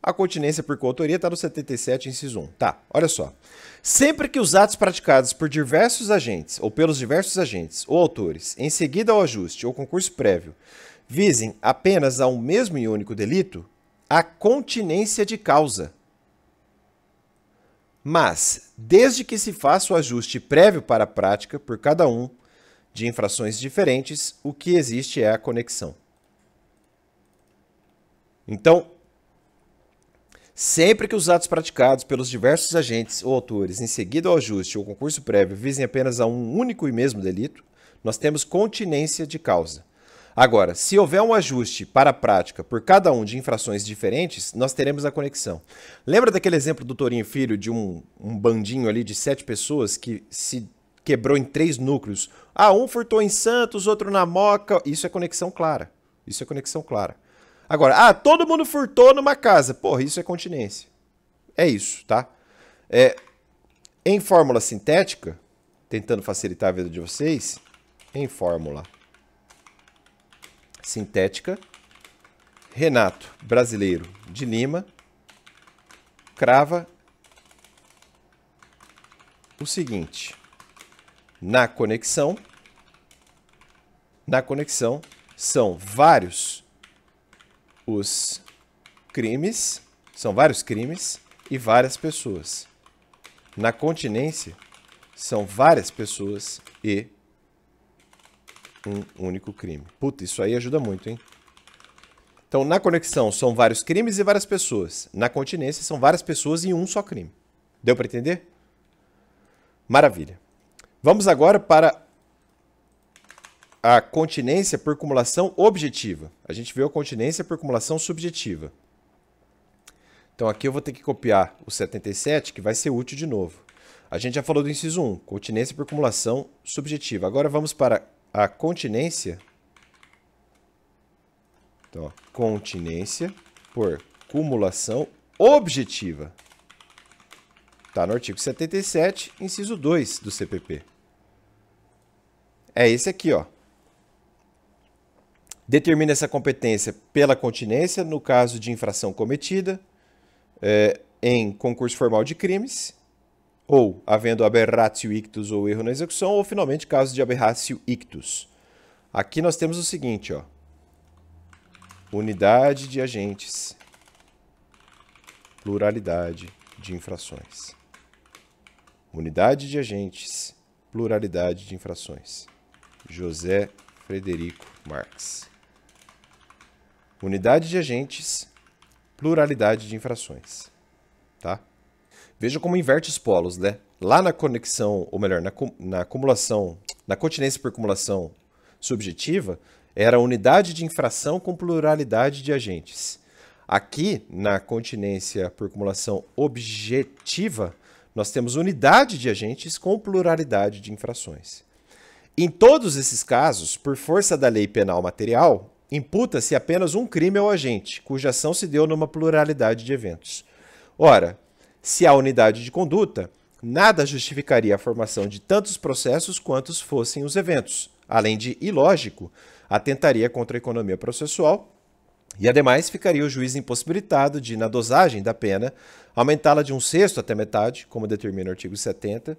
a continência por coautoria está no 77, inciso 1. Tá, olha só. Sempre que os atos praticados por diversos agentes, ou pelos diversos agentes, ou autores, em seguida ao ajuste ou concurso prévio, visem apenas a um mesmo e único delito, a continência de causa. Mas, desde que se faça o ajuste prévio para a prática, por cada um de infrações diferentes, o que existe é a conexão. Então, sempre que os atos praticados pelos diversos agentes ou autores, em seguida ao ajuste ou concurso prévio, visem apenas a um único e mesmo delito, nós temos continência de causa. Agora, se houver um ajuste para a prática por cada um de infrações diferentes, nós teremos a conexão. Lembra daquele exemplo do Torinho Filho, de um bandinho ali de 7 pessoas que se quebrou em 3 núcleos? Ah, um furtou em Santos, outro na Moca. Isso é conexão clara. Isso é conexão clara. Agora, todo mundo furtou numa casa. Porra, isso é continência. É isso, tá? Em fórmula sintética, tentando facilitar a vida de vocês, em fórmula sintética, Renato Brasileiro de Lima crava o seguinte: na conexão são vários os crimes, são vários crimes e várias pessoas. Na continência são várias pessoas e um único crime. Puta, isso aí ajuda muito, hein? Então, na conexão são vários crimes e várias pessoas. Na continência são várias pessoas e um só crime. Deu para entender? Maravilha. Vamos agora para a continência por cumulação objetiva. A gente viu a continência por cumulação subjetiva. Então, aqui eu vou ter que copiar o 77, que vai ser útil de novo. A gente já falou do inciso 1, continência por cumulação subjetiva. Agora vamos para a continência. Então, ó, continência por cumulação objetiva. Está no artigo 77, inciso 2 do CPP. É esse aqui, ó. Determina essa competência pela continência no caso de infração cometida em concurso formal de crimes, ou havendo aberratio ictus ou erro na execução, ou finalmente caso de aberratio ictus. Aqui nós temos o seguinte, ó. Unidade de agentes, pluralidade de infrações. Unidade de agentes, pluralidade de infrações. José Frederico Marx. Unidade de agentes, pluralidade de infrações. Tá? Veja como inverte os polos, né? Lá na conexão, ou melhor, na acumulação, na continência por cumulação subjetiva, era unidade de infração com pluralidade de agentes. Aqui, na continência por cumulação objetiva, nós temos unidade de agentes com pluralidade de infrações. Em todos esses casos, por força da lei penal material, imputa-se apenas um crime ao agente, cuja ação se deu numa pluralidade de eventos. Ora, se há unidade de conduta, nada justificaria a formação de tantos processos quantos fossem os eventos. Além de ilógico, atentaria contra a economia processual e, ademais, ficaria o juiz impossibilitado de, na dosagem da pena, aumentá-la de 1/6 até metade, como determina o artigo 70,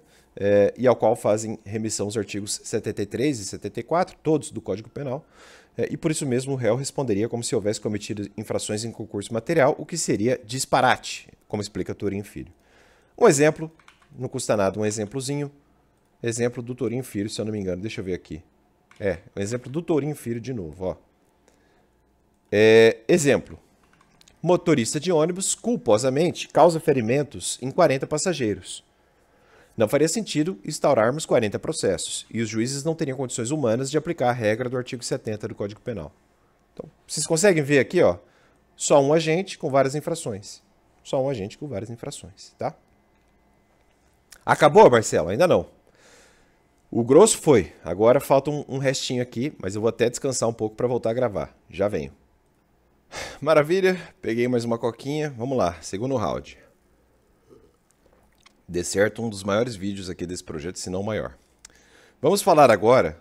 e ao qual fazem remissão os artigos 73 e 74, todos do Código Penal, e por isso mesmo o réu responderia como se houvesse cometido infrações em concurso material, o que seria disparate, como explica Torinho Filho. Um exemplo, não custa nada, um exemplozinho, exemplo do Torinho Filho, se eu não me engano, deixa eu ver aqui. Um exemplo do Torinho Filho de novo, ó. Exemplo. motorista de ônibus culposamente causa ferimentos em 40 passageiros. Não faria sentido instaurarmos 40 processos, e os juízes não teriam condições humanas de aplicar a regra do artigo 70 do Código Penal. Então, vocês conseguem ver aqui, ó, só um agente com várias infrações. Só um agente com várias infrações, tá? Acabou, Marcelo? Ainda não. O grosso foi. Agora falta um restinho aqui, mas eu vou até descansar um pouco para voltar a gravar. Já venho. Maravilha, peguei mais uma coquinha. Vamos lá, segundo round. Dê certo, um dos maiores vídeos aqui desse projeto, se não o maior. Vamos falar agora,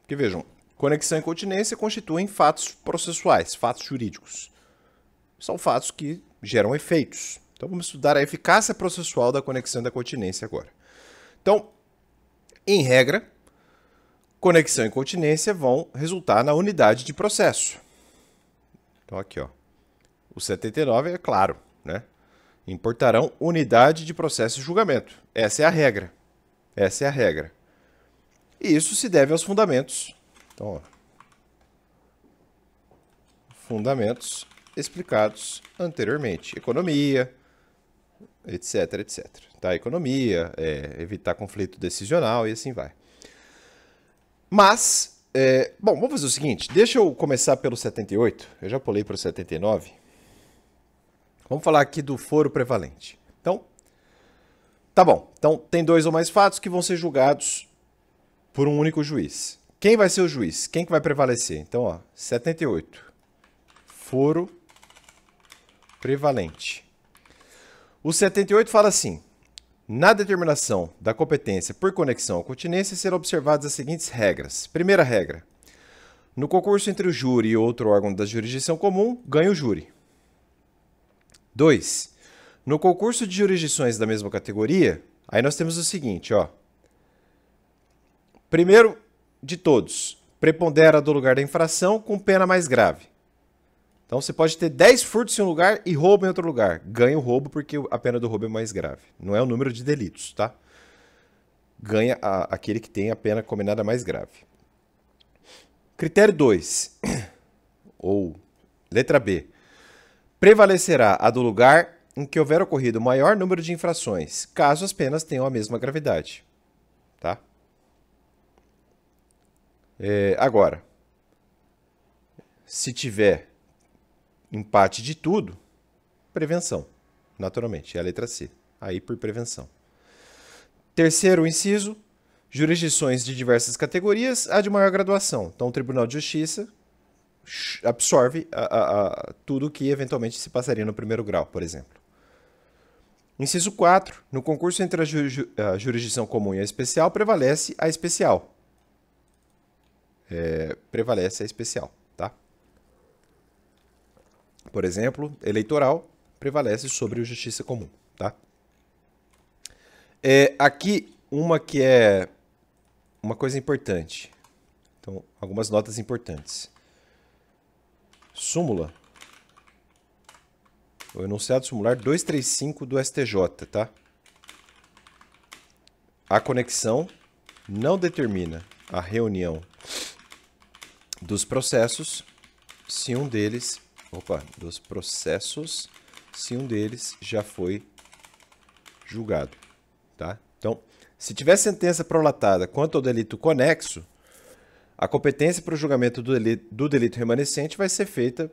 que vejam, conexão e continência constituem fatos processuais, fatos jurídicos. São fatos que geram efeitos. Então vamos estudar a eficácia processual da conexão e da continência agora. Então, em regra, conexão e continência vão resultar na unidade de processo. Então aqui, ó, o 79 é claro, né? Importarão unidade de processo e julgamento. Essa é a regra. Essa é a regra. E isso se deve aos fundamentos. Então, ó, fundamentos explicados anteriormente. Economia, etc, etc. Tá? Economia, evitar conflito decisional e assim vai. Mas, bom, vamos fazer o seguinte. Deixa eu começar pelo 78. Eu já pulei para o 79. Vamos falar aqui do foro prevalente. Então, tá bom. Então, tem dois ou mais fatos que vão ser julgados por um único juiz. Quem vai ser o juiz? Quem que vai prevalecer? Então, ó, 78. Foro prevalente. O 78 fala assim: na determinação da competência por conexão ou continência serão observadas as seguintes regras. Primeira regra: no concurso entre o júri e outro órgão da jurisdição comum, ganha o júri. 2. No concurso de jurisdições da mesma categoria, aí nós temos o seguinte, ó. Primeiro de todos, prepondera do lugar da infração com pena mais grave. Então você pode ter 10 furtos em um lugar e roubo em outro lugar. Ganha o roubo porque a pena do roubo é mais grave. Não é o número de delitos, tá? Ganha aquele que tem a pena combinada mais grave. Critério 2, ou letra B. Prevalecerá a do lugar em que houver ocorrido o maior número de infrações, caso as penas tenham a mesma gravidade. Tá? Agora, se tiver empate de tudo, prevenção, naturalmente, é a letra C. Aí por prevenção. Terceiro inciso, jurisdições de diversas categorias, a de maior graduação. Então, o Tribunal de Justiça absorve tudo que eventualmente se passaria no primeiro grau, por exemplo. Inciso 4. No concurso entre a jurisdição comum e a especial, prevalece a especial. Prevalece a especial, tá? Por exemplo, eleitoral prevalece sobre a justiça comum, tá? Aqui, uma que é uma coisa importante. Então, algumas notas importantes. Súmula, o enunciado sumular 235 do STJ, tá? A conexão não determina a reunião dos processos se um deles, se um deles já foi julgado, tá? Então, se tiver sentença prolatada quanto ao delito conexo, a competência para o julgamento do delito remanescente vai ser feita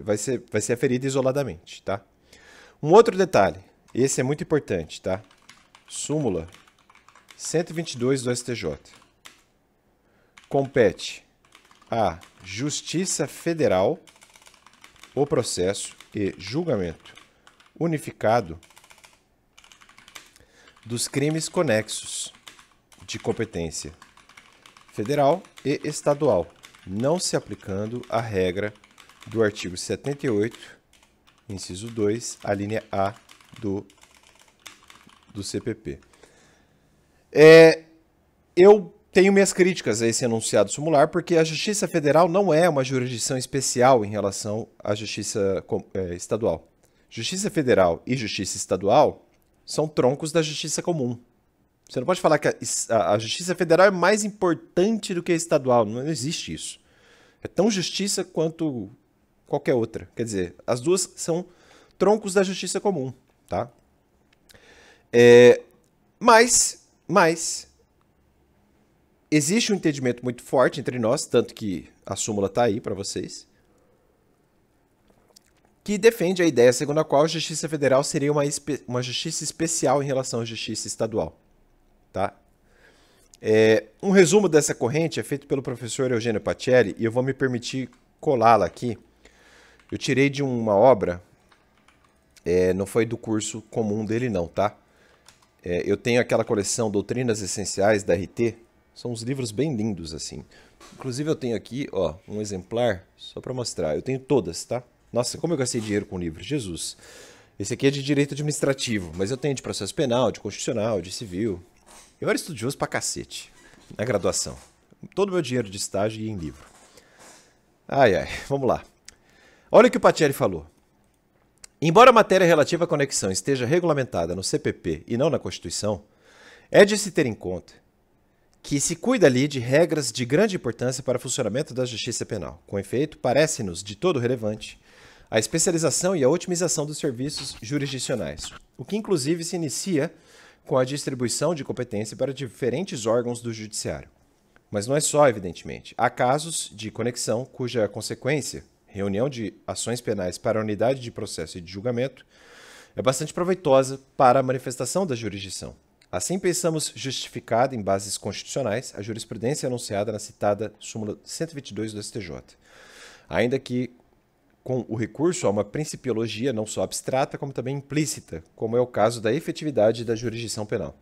vai ser aferida isoladamente, tá? Um outro detalhe, esse é muito importante, tá? Súmula 122 do STJ. Compete à Justiça Federal o processo e julgamento unificado dos crimes conexos de competência federal e estadual, não se aplicando a regra do artigo 78, inciso 2, a linha A do CPP. Eu tenho minhas críticas a esse enunciado sumular, porque a Justiça Federal não é uma jurisdição especial em relação à Justiça Estadual. Justiça Federal e Justiça Estadual são troncos da Justiça Comum. Você não pode falar que a Justiça Federal é mais importante do que a estadual. Não existe isso. É tão justiça quanto qualquer outra. Quer dizer, as duas são troncos da justiça comum, tá? Mas existe um entendimento muito forte entre nós, tanto que a súmula está aí para vocês, que defende a ideia segundo a qual a Justiça Federal seria uma justiça especial em relação à Justiça Estadual. Tá? Um resumo dessa corrente é feito pelo professor Eugênio Pacelli, e eu vou me permitir colá-la aqui. Eu tirei de uma obra, não foi do curso comum dele não, tá? Eu tenho aquela coleção Doutrinas Essenciais da RT, são uns livros bem lindos assim. Inclusive eu tenho aqui, ó, um exemplar, só para mostrar. Eu tenho todas, tá? Nossa, como eu gastei dinheiro com livros, Jesus. Esse aqui é de direito administrativo, mas eu tenho de processo penal, de constitucional, de civil. Eu era estudioso pra cacete, na graduação. Todo o meu dinheiro de estágio ia em livro. Ai, vamos lá. Olha o que o Pacelli falou. Embora a matéria relativa à conexão esteja regulamentada no CPP e não na Constituição, é de se ter em conta que se cuida ali de regras de grande importância para o funcionamento da justiça penal. Com efeito, parece-nos de todo relevante a especialização e a otimização dos serviços jurisdicionais, o que inclusive se inicia com a distribuição de competência para diferentes órgãos do judiciário. Mas não é só, evidentemente. Há casos de conexão cuja consequência, reunião de ações penais para a unidade de processo e de julgamento, é bastante proveitosa para a manifestação da jurisdição. Assim, pensamos justificada em bases constitucionais a jurisprudência anunciada na citada súmula 122 do STJ, ainda que com o recurso a uma principiologia não só abstrata, como também implícita, como é o caso da efetividade da jurisdição penal.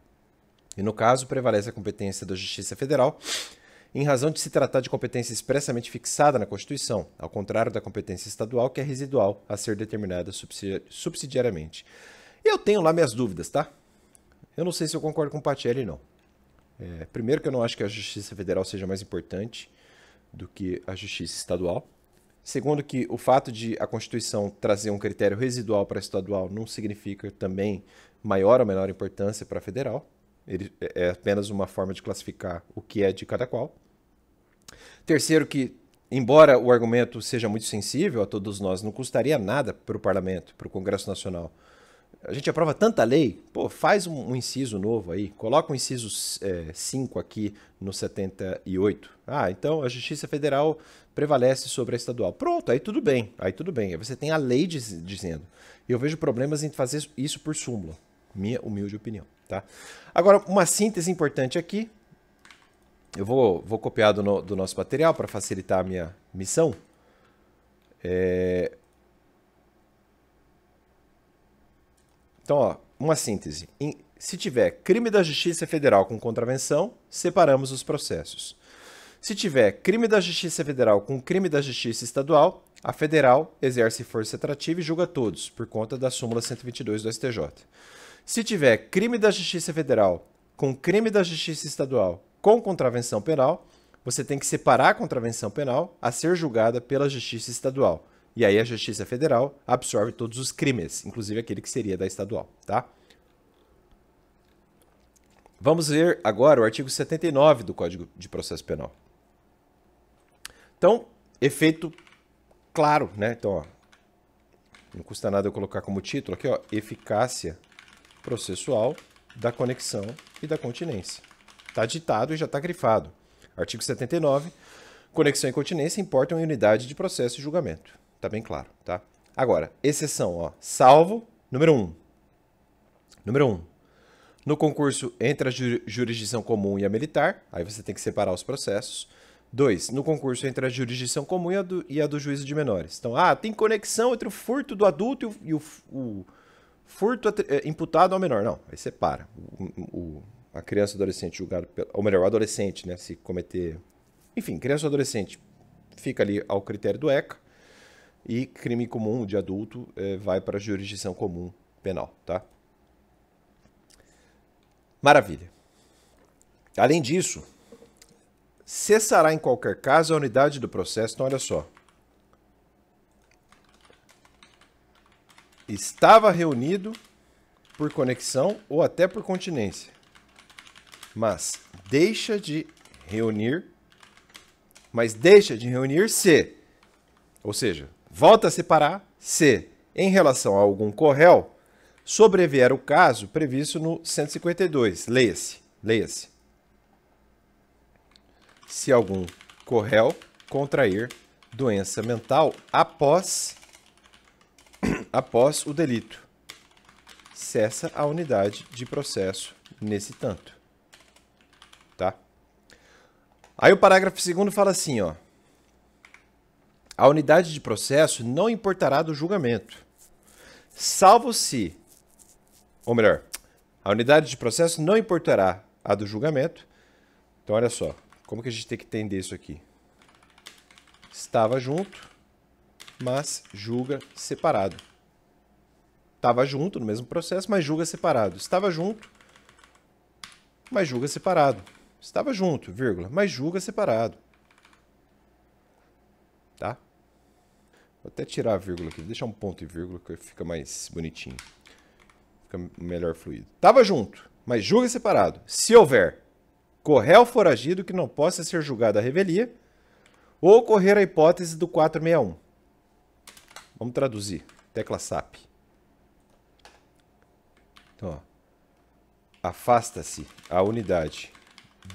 E no caso, prevalece a competência da Justiça Federal, em razão de se tratar de competência expressamente fixada na Constituição, ao contrário da competência estadual, que é residual, a ser determinada subsidiariamente. Eu tenho lá minhas dúvidas, tá? Eu não sei se eu concordo com o Pacelli, não. Primeiro que eu não acho que a Justiça Federal seja mais importante do que a Justiça Estadual. Segundo que o fato de a Constituição trazer um critério residual para a estadual não significa também maior ou menor importância para a federal. Ele é apenas uma forma de classificar o que é de cada qual. Terceiro que, embora o argumento seja muito sensível a todos nós, não custaria nada para o Parlamento, para o Congresso Nacional. A gente aprova tanta lei, faz um inciso novo aí, coloca um inciso 5 aqui no 78. Então a Justiça Federal prevalece sobre a estadual. Pronto, aí tudo bem. Aí você tem a lei dizendo. E eu vejo problemas em fazer isso por súmula. Minha humilde opinião, tá? Agora, uma síntese importante aqui. Eu vou copiar do nosso material para facilitar a minha missão. Então, ó, uma síntese. Se tiver crime da Justiça Federal com contravenção, separamos os processos. Se tiver crime da Justiça Federal com crime da Justiça Estadual, a Federal exerce força atrativa e julga todos, por conta da súmula 122 do STJ. Se tiver crime da Justiça Federal com crime da Justiça Estadual com contravenção penal, você tem que separar a contravenção penal a ser julgada pela Justiça Estadual. E aí a Justiça Federal absorve todos os crimes, inclusive aquele que seria da estadual, tá? Vamos ver agora o artigo 79 do Código de Processo Penal. Então, efeito claro, né? Então, ó, não custa nada eu colocar como título aqui, ó, eficácia processual da conexão e da continência. Está ditado e já está grifado. Artigo 79, conexão e continência importam em unidade de processo e julgamento. Tá bem claro, tá? Agora, exceção, ó, salvo, número 1. Número 1. No concurso entre a jurisdição comum e a militar, aí você tem que separar os processos. 2. No concurso entre a jurisdição comum e a do juízo de menores. Então, tem conexão entre o furto do adulto e o furto imputado ao menor. Não, aí separa. A criança ou adolescente julgado, ou melhor, o adolescente, né, se cometer... Enfim, criança ou adolescente fica ali ao critério do ECA, e crime comum de adulto vai para a jurisdição comum penal, tá? Maravilha. Além disso, cessará em qualquer caso a unidade do processo. Então, olha só. Estava reunido por conexão ou até por continência, mas deixa de reunir se, ou seja, volta a separar se, em relação a algum corréu, sobrevier o caso previsto no 152. Leia-se. Se algum corréu contrair doença mental após o delito, cessa a unidade de processo nesse tanto. Tá? Aí o parágrafo 2º fala assim, ó. A unidade de processo não importará do julgamento, salvo se, ou melhor, a unidade de processo não importará a do julgamento. Então, olha só, como que a gente tem que entender isso aqui? Estava junto, mas julga separado. Estava junto no mesmo processo, mas julga separado. Estava junto, mas julga separado. Estava junto, vírgula, mas julga separado. Tá? Vou até tirar a vírgula aqui, deixar um ponto e vírgula que fica mais bonitinho. Fica melhor fluido. Estava junto, mas julga separado. Se houver corréu foragido que não possa ser julgado à revelia, ou ocorrer a hipótese do 461. Vamos traduzir. Tecla SAP. Então, ó. Afasta-se a unidade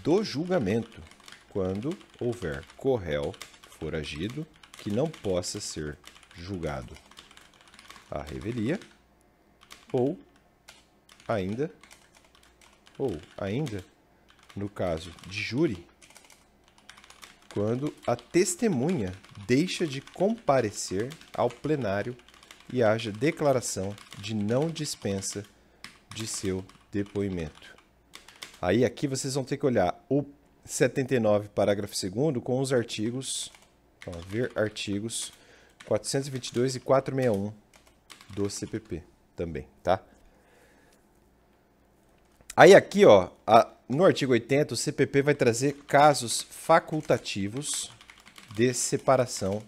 do julgamento quando houver corréu foragido que não possa ser julgado à revelia ou ainda no caso de júri, quando a testemunha deixa de comparecer ao plenário e haja declaração de não dispensa de seu depoimento. Aí aqui vocês vão ter que olhar o 79, parágrafo 2º, com os artigos, vamos ver artigos 422 e 461 do CPP também, tá? Aí aqui, ó, no artigo 80, o CPP vai trazer casos facultativos de separação,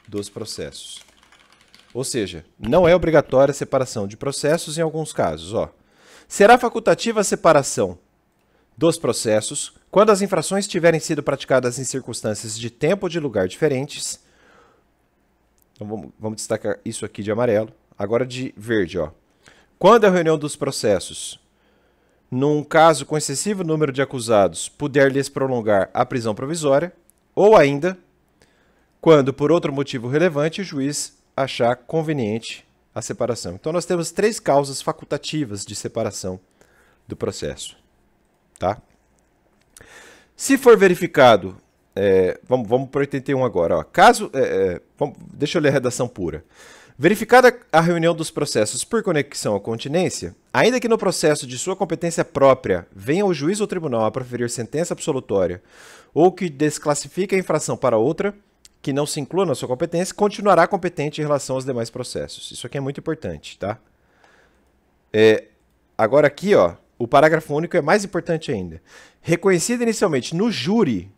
dos processos. Ou seja, não é obrigatória a separação de processos em alguns casos, ó. Será facultativa a separação dos processos quando as infrações tiverem sido praticadas em circunstâncias de tempo ou de lugar diferentes. Então, vamos destacar isso aqui de amarelo. Agora de verde, ó. Quando a reunião dos processos, num caso com excessivo número de acusados, puder lhes prolongar a prisão provisória, ou ainda, quando, por outro motivo relevante, o juiz achar conveniente a separação. Então, nós temos 3 causas facultativas de separação do processo. Tá? Se for verificado, vamos para o 81 agora. Ó. Caso, deixa eu ler a redação pura. Verificada a reunião dos processos por conexão à continência, ainda que no processo de sua competência própria venha o juiz ou tribunal a proferir sentença absolutória ou que desclassifique a infração para outra, que não se inclua na sua competência, continuará competente em relação aos demais processos. Isso aqui é muito importante, tá? Agora aqui, ó, o parágrafo único é mais importante ainda. Reconhecida inicialmente no júri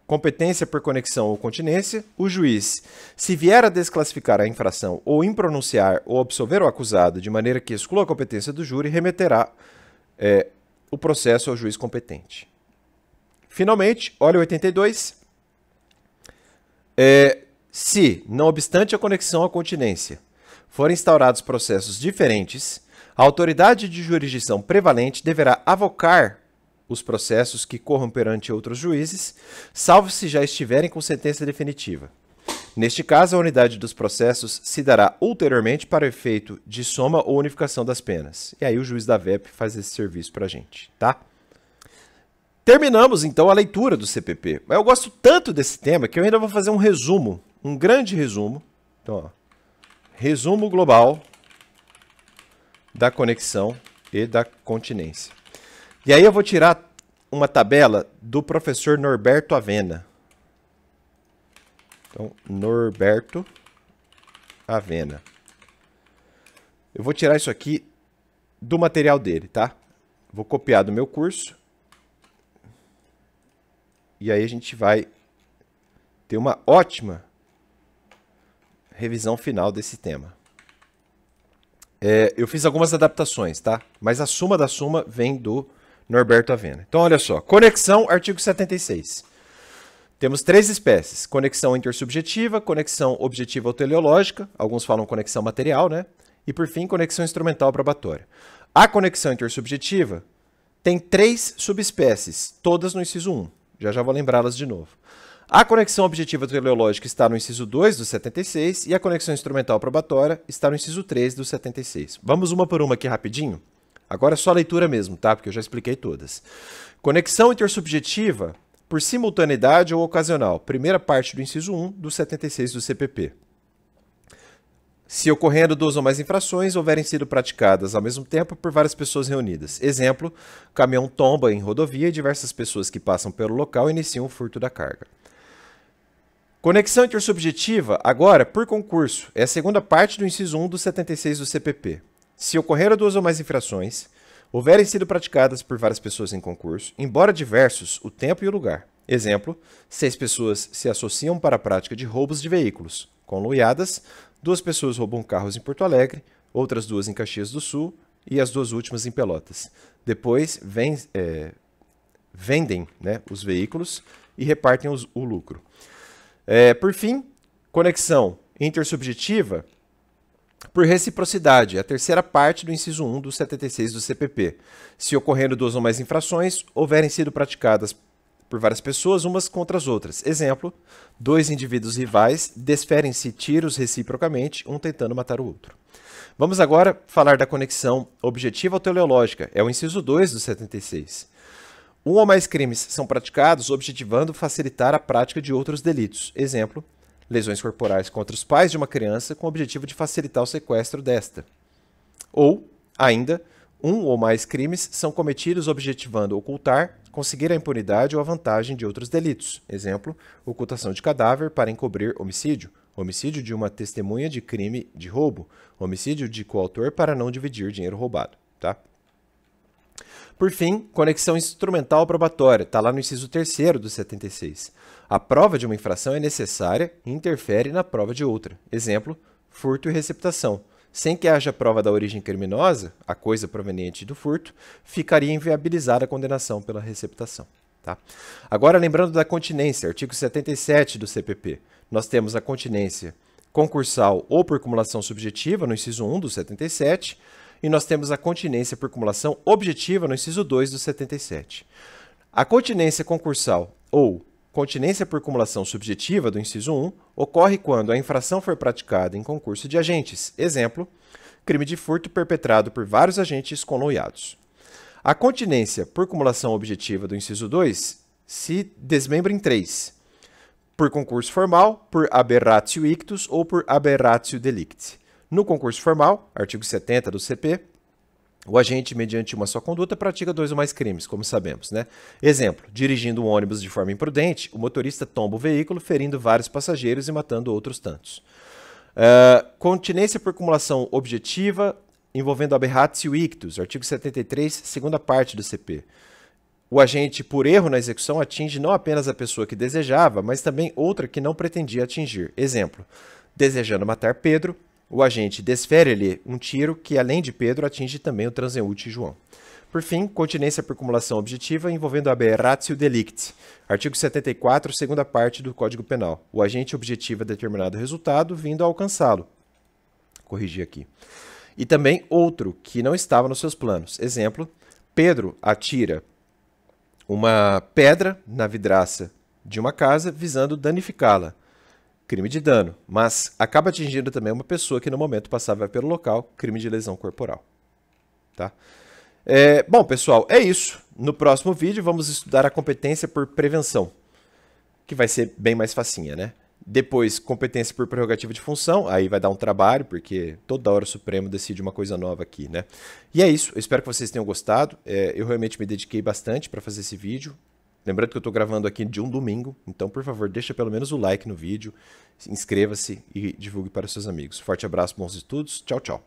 competência por conexão ou continência, o juiz, se vier a desclassificar a infração ou impronunciar ou absolver o acusado de maneira que exclua a competência do júri, remeterá o processo ao juiz competente. Finalmente, olha o 82. Se, não obstante a conexão à continência, forem instaurados processos diferentes, a autoridade de jurisdição prevalente deverá avocar os processos que corram perante outros juízes, salvo se já estiverem com sentença definitiva. Neste caso, a unidade dos processos se dará ulteriormente para o efeito de soma ou unificação das penas. E aí o juiz da VEP faz esse serviço para a gente, tá? Terminamos, então, a leitura do CPP. Eu gosto tanto desse tema que eu ainda vou fazer um resumo, um grande resumo. Então, ó, resumo global da conexão e da continência. E aí eu vou tirar uma tabela do professor Norberto Avena. Então, Norberto Avena. Eu vou tirar isso aqui do material dele, tá? Vou copiar do meu curso. E aí a gente vai ter uma ótima revisão final desse tema. Eu fiz algumas adaptações, tá? Mas a suma da suma vem do Norberto Avena. Então, olha só. Conexão, artigo 76. Temos 3 espécies: conexão intersubjetiva, conexão objetiva ou teleológica, alguns falam conexão material, né? E por fim, conexão instrumental probatória. A conexão intersubjetiva tem 3 subespécies, todas no inciso 1. Já vou lembrá-las de novo. A conexão objetiva teleológica está no inciso 2 do 76 e a conexão instrumental probatória está no inciso 3 do 76. Vamos uma por uma aqui rapidinho? Agora é só leitura mesmo, tá? Porque eu já expliquei todas. Conexão intersubjetiva por simultaneidade ou ocasional. Primeira parte do inciso 1 do 76 do CPP. Se ocorrendo 2 ou mais infrações houverem sido praticadas ao mesmo tempo por várias pessoas reunidas. Exemplo, caminhão tomba em rodovia e diversas pessoas que passam pelo local iniciam o furto da carga. Conexão intersubjetiva, agora, por concurso, é a segunda parte do inciso 1 do 76 do CPP. Se ocorreram 2 ou mais infrações, houverem sido praticadas por várias pessoas em concurso, embora diversos o tempo e o lugar. Exemplo, 6 pessoas se associam para a prática de roubos de veículos. Conluiadas, 2 pessoas roubam carros em Porto Alegre, outras 2 em Caxias do Sul e as 2 últimas em Pelotas. Depois vendem, né, os veículos e repartem o lucro. Por fim, conexão intersubjetiva por reciprocidade, a terceira parte do inciso 1 do 76 do CPP. Se ocorrendo 2 ou mais infrações, houverem sido praticadas por várias pessoas umas contra as outras. Exemplo, 2 indivíduos rivais desferem-se tiros reciprocamente, um tentando matar o outro. Vamos agora falar da conexão objetiva ou teleológica, é o inciso 2 do 76. 1 ou mais crimes são praticados objetivando facilitar a prática de outros delitos. Exemplo, lesões corporais contra os pais de uma criança com o objetivo de facilitar o sequestro desta. Ou, ainda, 1 ou mais crimes são cometidos objetivando ocultar, conseguir a impunidade ou a vantagem de outros delitos. Exemplo, ocultação de cadáver para encobrir homicídio, homicídio de uma testemunha de crime de roubo, homicídio de coautor para não dividir dinheiro roubado. Tá? Por fim, conexão instrumental probatória, está lá no inciso 3º do 76. A prova de uma infração é necessária e interfere na prova de outra. Exemplo, furto e receptação. Sem que haja prova da origem criminosa, a coisa proveniente do furto, ficaria inviabilizada a condenação pela receptação. Tá? Agora, lembrando da continência, artigo 77 do CPP, nós temos a continência concursal ou por cumulação subjetiva, no inciso 1 do 77, e nós temos a continência por cumulação objetiva, no inciso 2 do 77. A continência concursal ou continência por cumulação subjetiva do inciso 1 ocorre quando a infração for praticada em concurso de agentes. Exemplo, crime de furto perpetrado por vários agentes conluiados. A continência por cumulação objetiva do inciso 2 se desmembra em 3. Por concurso formal, por aberratio ictus ou por aberratio delicti. No concurso formal, artigo 70 do CP, o agente, mediante uma só conduta, pratica 2 ou mais crimes, como sabemos, né? Exemplo, dirigindo um ônibus de forma imprudente, o motorista tomba o veículo, ferindo vários passageiros e matando outros tantos. Continência por cumulação objetiva envolvendo aberratio ictus, artigo 73, segunda parte do CP. O agente, por erro na execução, atinge não apenas a pessoa que desejava, mas também outra que não pretendia atingir. Exemplo, desejando matar Pedro, o agente desfere-lhe um tiro que, além de Pedro, atinge também o transeunte João. Por fim, continência por cumulação objetiva envolvendo aberratio delicti. Artigo 74, segunda parte do Código Penal. O agente objetiva determinado resultado vindo a alcançá-lo. Corrigir aqui. E também outro que não estava nos seus planos. Exemplo, Pedro atira uma pedra na vidraça de uma casa visando danificá-la. Crime de dano, mas acaba atingindo também uma pessoa que no momento passava pelo local, crime de lesão corporal. Tá? Bom, pessoal, é isso. No próximo vídeo vamos estudar a competência por prevenção, que vai ser bem mais facinha, né? Depois, competência por prerrogativa de função, aí vai dar um trabalho, porque toda hora o Supremo decide uma coisa nova aqui, né? E é isso, eu espero que vocês tenham gostado. Eu realmente me dediquei bastante para fazer esse vídeo. Lembrando que eu estou gravando aqui de um domingo, então, por favor, deixa pelo menos o like no vídeo, inscreva-se e divulgue para os seus amigos. Forte abraço, bons estudos, tchau, tchau.